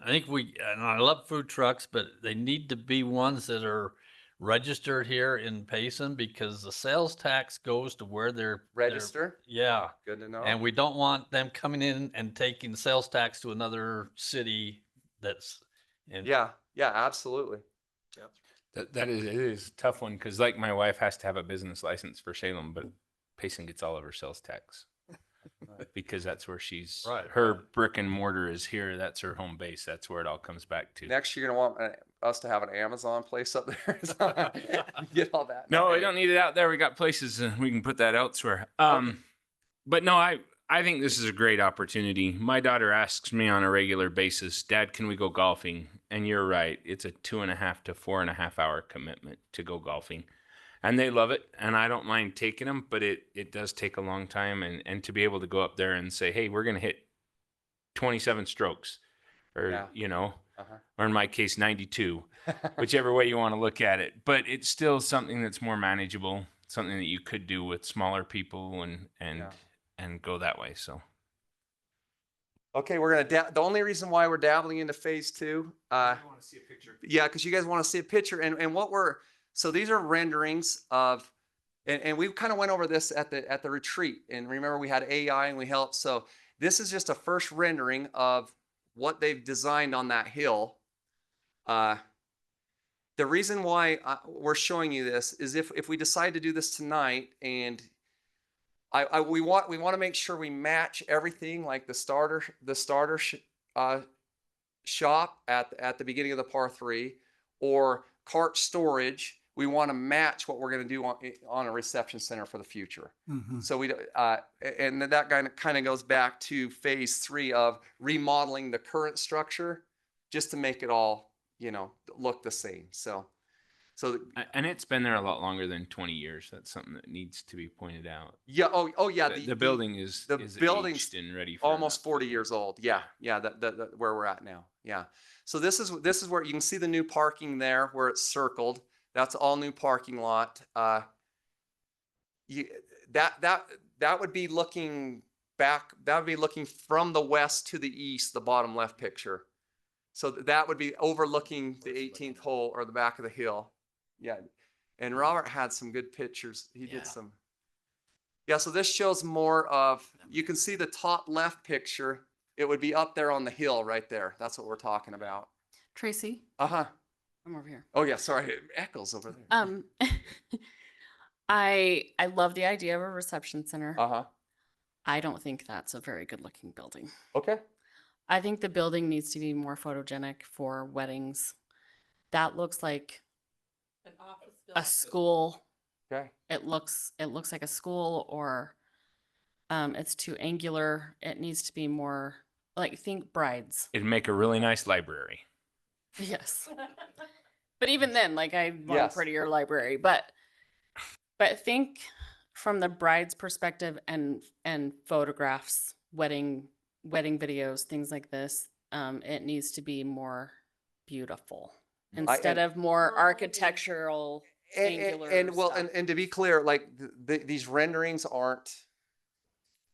think and I love food trucks, but they need to be ones that are registered here in Payson because the sales tax goes to where they're registered. Yeah. Good to know. And we don't want them coming in and taking sales tax to another city that's yeah, absolutely. It is a tough one because like my wife has to have a business license for Salem, but Payson gets all of her sales tax because that's where she's her brick and mortar is here. That's her home base. That's where it all comes back to. Next, you're gonna want us to have an Amazon place up there. Get all that. No, we don't need it out there. We got places we can put that elsewhere. But no, I think this is a great opportunity. My daughter asks me on a regular basis, Dad, can we go golfing? And you're right. It's a 2.5 to 4.5 hour commitment to go golfing. And they love it. And I don't mind taking them, but it does take a long time. And to be able to go up there and say, hey, we're going to hit 27 strokes or, or in my case, 92, whichever way you want to look at it. But it's still something that's more manageable, something that you could do with smaller people and go that way. So. Okay, we're gonna. The only reason why we're dabbling into phase 2, I want to see a picture. Yeah, because you guys want to see a picture, and what so these are renderings of, and we kind of went over this at the retreat, and remember we had AI and we helped. So this is just a first rendering of what they've designed on that hill. The reason why we're showing you this is if we decide to do this tonight, and we want to make sure we match everything, like the starter shop at the beginning of the par 3, or cart storage. We want to match what we're going to do on a reception center for the future. So and that kind of goes back to phase 3 of remodeling the current structure, just to make it all, look the same. So and it's been there a lot longer than 20 years. That's something that needs to be pointed out. Yeah. Oh yeah. The building is building's aged and ready for almost 40 years old. Yeah. The where we're at now. Yeah. So this is where you can see the new parking there, where it's circled. That's all new parking lot. That would be looking back. That would be looking from the west to the east, the bottom left picture. So that would be overlooking the 18th hole, or the back of the hill. Yeah. And Robert had some good pictures. He did some. Yeah. So this shows more of, you can see the top left picture. It would be up there on the hill right there. That's what we're talking about. Tracy. Uh-huh. I'm over here. Oh yeah, sorry. It echoes over there. I love the idea of a reception center. Uh-huh. I don't think that's a very good looking building. Okay. I think the building needs to be more photogenic for weddings. That looks like An office a building. school. Okay. It looks like a school, or it's too angular. It needs to be more like, think brides. It'd make a really nice library. Yes. But even then, like, I want Yes. a prettier library, but think from the bride's perspective, and photographs, wedding videos, things like this. It needs to be more beautiful instead of more architectural, angular stuff. And to be clear, like these renderings aren't.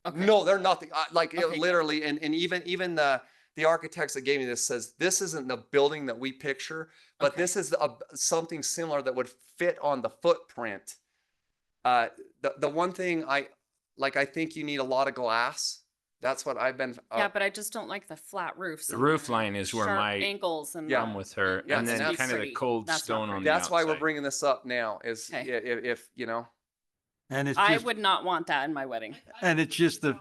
Okay. No, they're nothing. Okay, Literally, and even the architects that gave me this says this isn't the building that we picture, but Okay. this is something similar that would fit on the footprint. The one thing I think you need a lot of glass. That's what I've been. Yeah, but I just don't like the flat roofs. The and roof line is where sharp my angles and I'm with her, Yeah, and and then that's kind of the pretty. cold That's not stone on pretty. the That's why we're outside. bringing this up now. Is Okay. if And it's I just, would not want that in my wedding. and it's just the,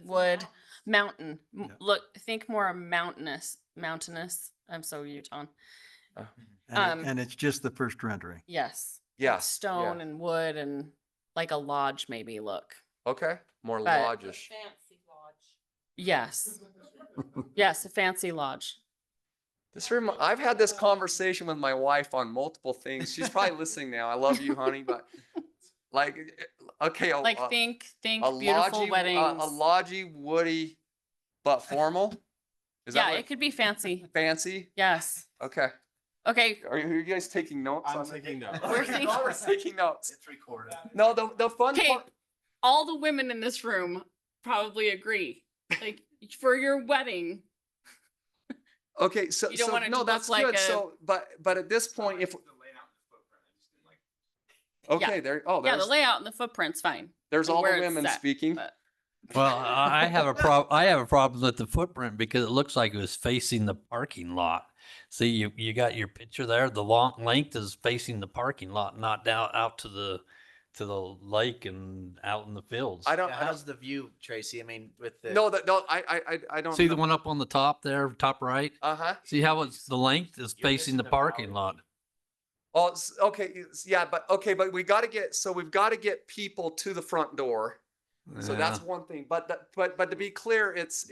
Wood, mountain. Yeah. Look, think more mountainous. I'm so Utah. and it's just the first rendering. Yes. Yeah, Like stone yeah. and wood and like a lodge, maybe. Look. Okay, more But- lodgish. Fancy lodge. Yes. Yes, a fancy lodge. I've had this conversation with my wife on multiple things. She's probably listening now. I love you, honey, but okay, Like think a beautiful lodgy, weddings. a lodgy, woody, but formal. Is Yeah, that what, it could be fancy. fancy? Yes. Okay. Okay. Are you guys taking notes? I'm on taking that? notes. We're thinking- We're taking notes. It's recorded. No, the fun Okay. part. All the women in this room probably agree. Like, for your wedding, Okay, so You don't so want it to no, look that's like good. a- So, but at this point, if okay, there. Oh, yeah, the there's layout and the footprint's fine. there's and all the where it's women set, speaking. but- Well, I have a problem with the footprint because it looks like it was facing the parking lot. See, you got your picture there. The long length is facing the parking lot, not down out to the lake and out in the fields. I don't. Yeah, I don't how's the view, Tracy? I mean, with the no, I don't See the one up on the top there, top right? Uh-huh. See how it's the length is facing the parking lot. Oh, okay, yeah, but we got to we've got to get people to the front door. So that's Yeah. one thing. But to be clear, it's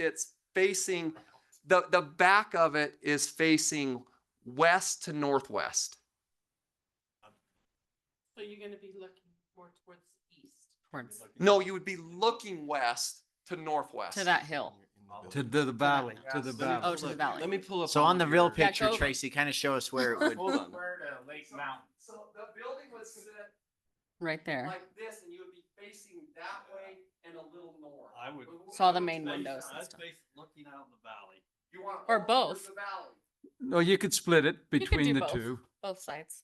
facing the back of it is facing west to northwest. So you're gonna be looking more towards east. No, you would be looking west to northwest. To that hill. To the valley, to the valley. Oh, to the valley. Let me pull up. So on the real Yeah, picture, go- Tracy, kind of show us where it would. Hold on. Where the Lake Mountain. So the building would sit Right there. like this, and you would be facing that way and a little north. I would. Saw the main windows and I'd stuff. face looking out in the valley. You want Or all both. through the valley. No, you could split it You could between do the both. two. Both sides.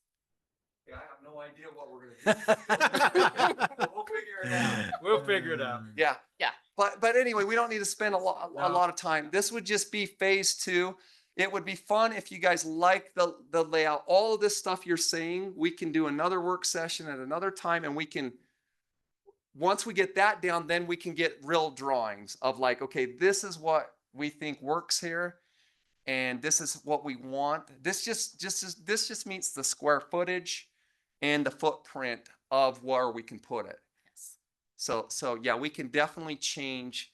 Yeah, I have no idea what we're gonna do. We'll figure it out. We'll figure it out. Yeah. Yeah. But anyway, we don't need to spend a lot of time. This would just be phase 2. It would be fun if you guys like the layout. All of this stuff you're saying, we can do another work session at another time, and we can, once we get that down, then we can get real drawings of like, okay, this is what we think works here, and this is what we want. This just meets the square footage and the footprint of where we can put it. Yes. So yeah, we can definitely change.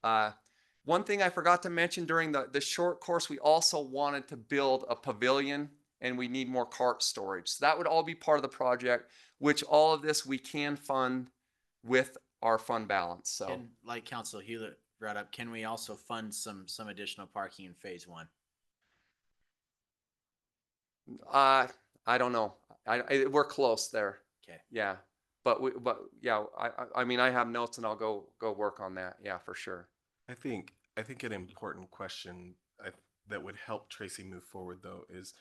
One thing I forgot to mention during the short course, we also wanted to build a pavilion, and we need more cart storage. So that would all be part of the project, which all of this we can fund with our fund balance. So And like Council Hewlett brought up, can we also fund some additional parking in phase 1? I don't know. We're close there. Okay. Yeah. But yeah, I mean, I have notes, and I'll go work on that. Yeah, for sure. I think an important question that would help Tracy move forward though is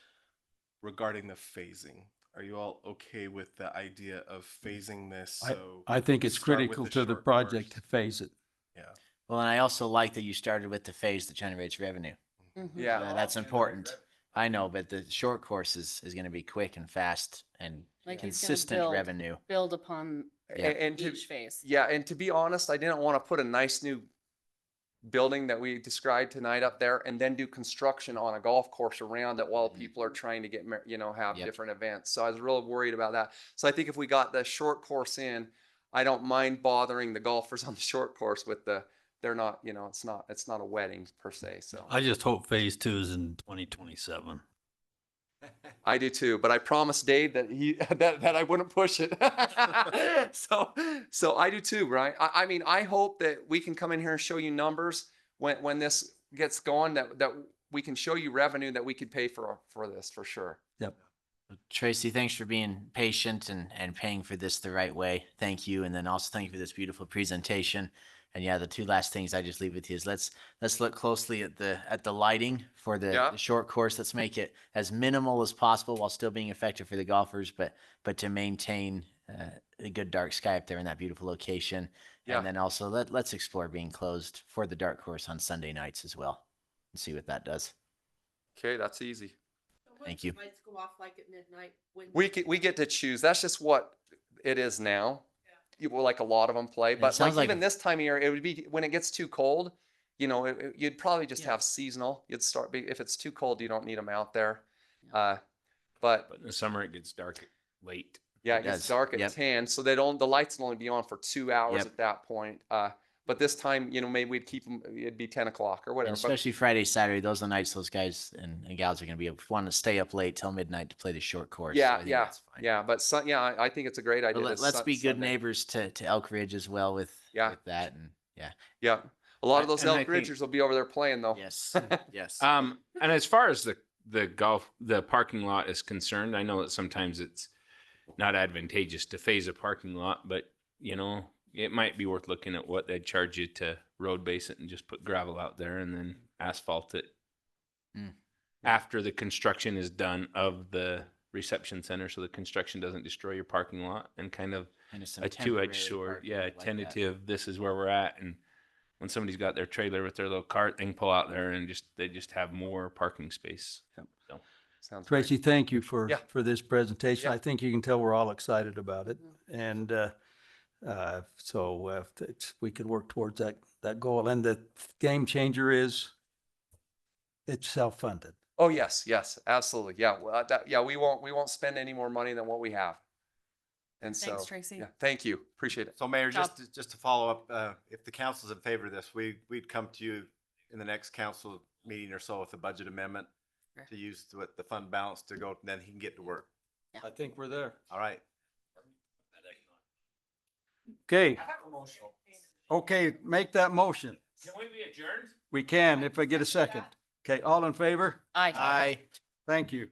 regarding the phasing. Are you all okay with the idea of phasing this? So I think we it's start with critical to the short project course? to phase it. Yeah. Well, and I also like that you started with the phase that generates revenue. Yeah. That's important. I know, but the short course is going to be quick and fast and Like he's gonna consistent revenue. build upon Yeah. And to, each phase. yeah, and to be honest, I didn't want to put a nice new building that we described tonight up there and then do construction on a golf course around it while people are trying to get, have Yep. different events. So I was real worried about that. So I think if we got the short course in, I don't mind bothering the golfers on the short course with they're not, it's not a wedding per se. So I just hope phase 2 is in 2027. I do too, but I promised Dave that that I wouldn't push it. so I do too, right? I mean, I hope that we can come in here and show you numbers when this gets going, that we can show you revenue that we could pay for this for sure. Yep. Tracy, thanks for being patient and paying for this the right way. Thank you. And then also thank you for this beautiful presentation. And yeah, the two last things I just leave with you is let's look closely at the lighting for the short course. Let's make it as minimal as possible while still being effective for the golfers, but to maintain a good dark sky up there in that beautiful location. Yeah. And then also let's explore being closed for the dark course on Sunday nights as well and see what that does. Okay, that's easy. Thank you. Lights go off like at midnight. We get to choose. That's just what it is now. Well, like a lot of them play, it but sounds like even this time of year, it would be when it gets too cold. You'd probably just have seasonal. You'd start if it's too cold, you don't need them out there. But in the summer it gets dark late. yeah, it gets dark at 10, so the lights will only be on for 2 hours Yep. at that point. But this time, maybe we'd keep them. It'd be 10 o'clock or whatever. And especially Friday, Saturday, those are the nights those guys and gals are going to be want to stay up late till midnight to play the short course. Yeah, So I think yeah, that's fine. yeah. But I think it's a great idea. But let's be good neighbors to Elk Ridge as well with that. And Yeah, a lot of those And I Elk think- Ridgers will be over there playing though. Yes, yes. And as far as the parking lot is concerned, I know that sometimes it's not advantageous to phase a parking lot, but it might be worth looking at what they'd charge you to road base it and just put gravel out there and then asphalt it after the construction is done of the reception center, so the construction doesn't destroy your parking lot, and kind of some a two-edged temporary sword. parking Yeah, like that. tentative. This is where we're at, and when somebody's got their trailer with their little cart, they can pull out there and they just have more parking space. Yep. So. Sounds Tracy, thank you for Yeah. this presentation. Yeah. I think you can tell we're all excited about it. And so we can work towards that goal. And the game changer is it's self-funded. Oh yes, absolutely. Yeah, well, we won't spend any more money than what we have. And so, Thanks, Tracy. yeah, thank you, appreciate it. So Mayor, Job. just to follow up, if the council's in favor of this, we'd come to you in the next council meeting or so with a budget amendment Sure. to use the fund balance to go, then he can get to work. I think we're there. All right. Okay. Okay, make that motion. Can we be adjourned? We can if I get a second. Okay, all in favor? Aye. Aye. Thank you.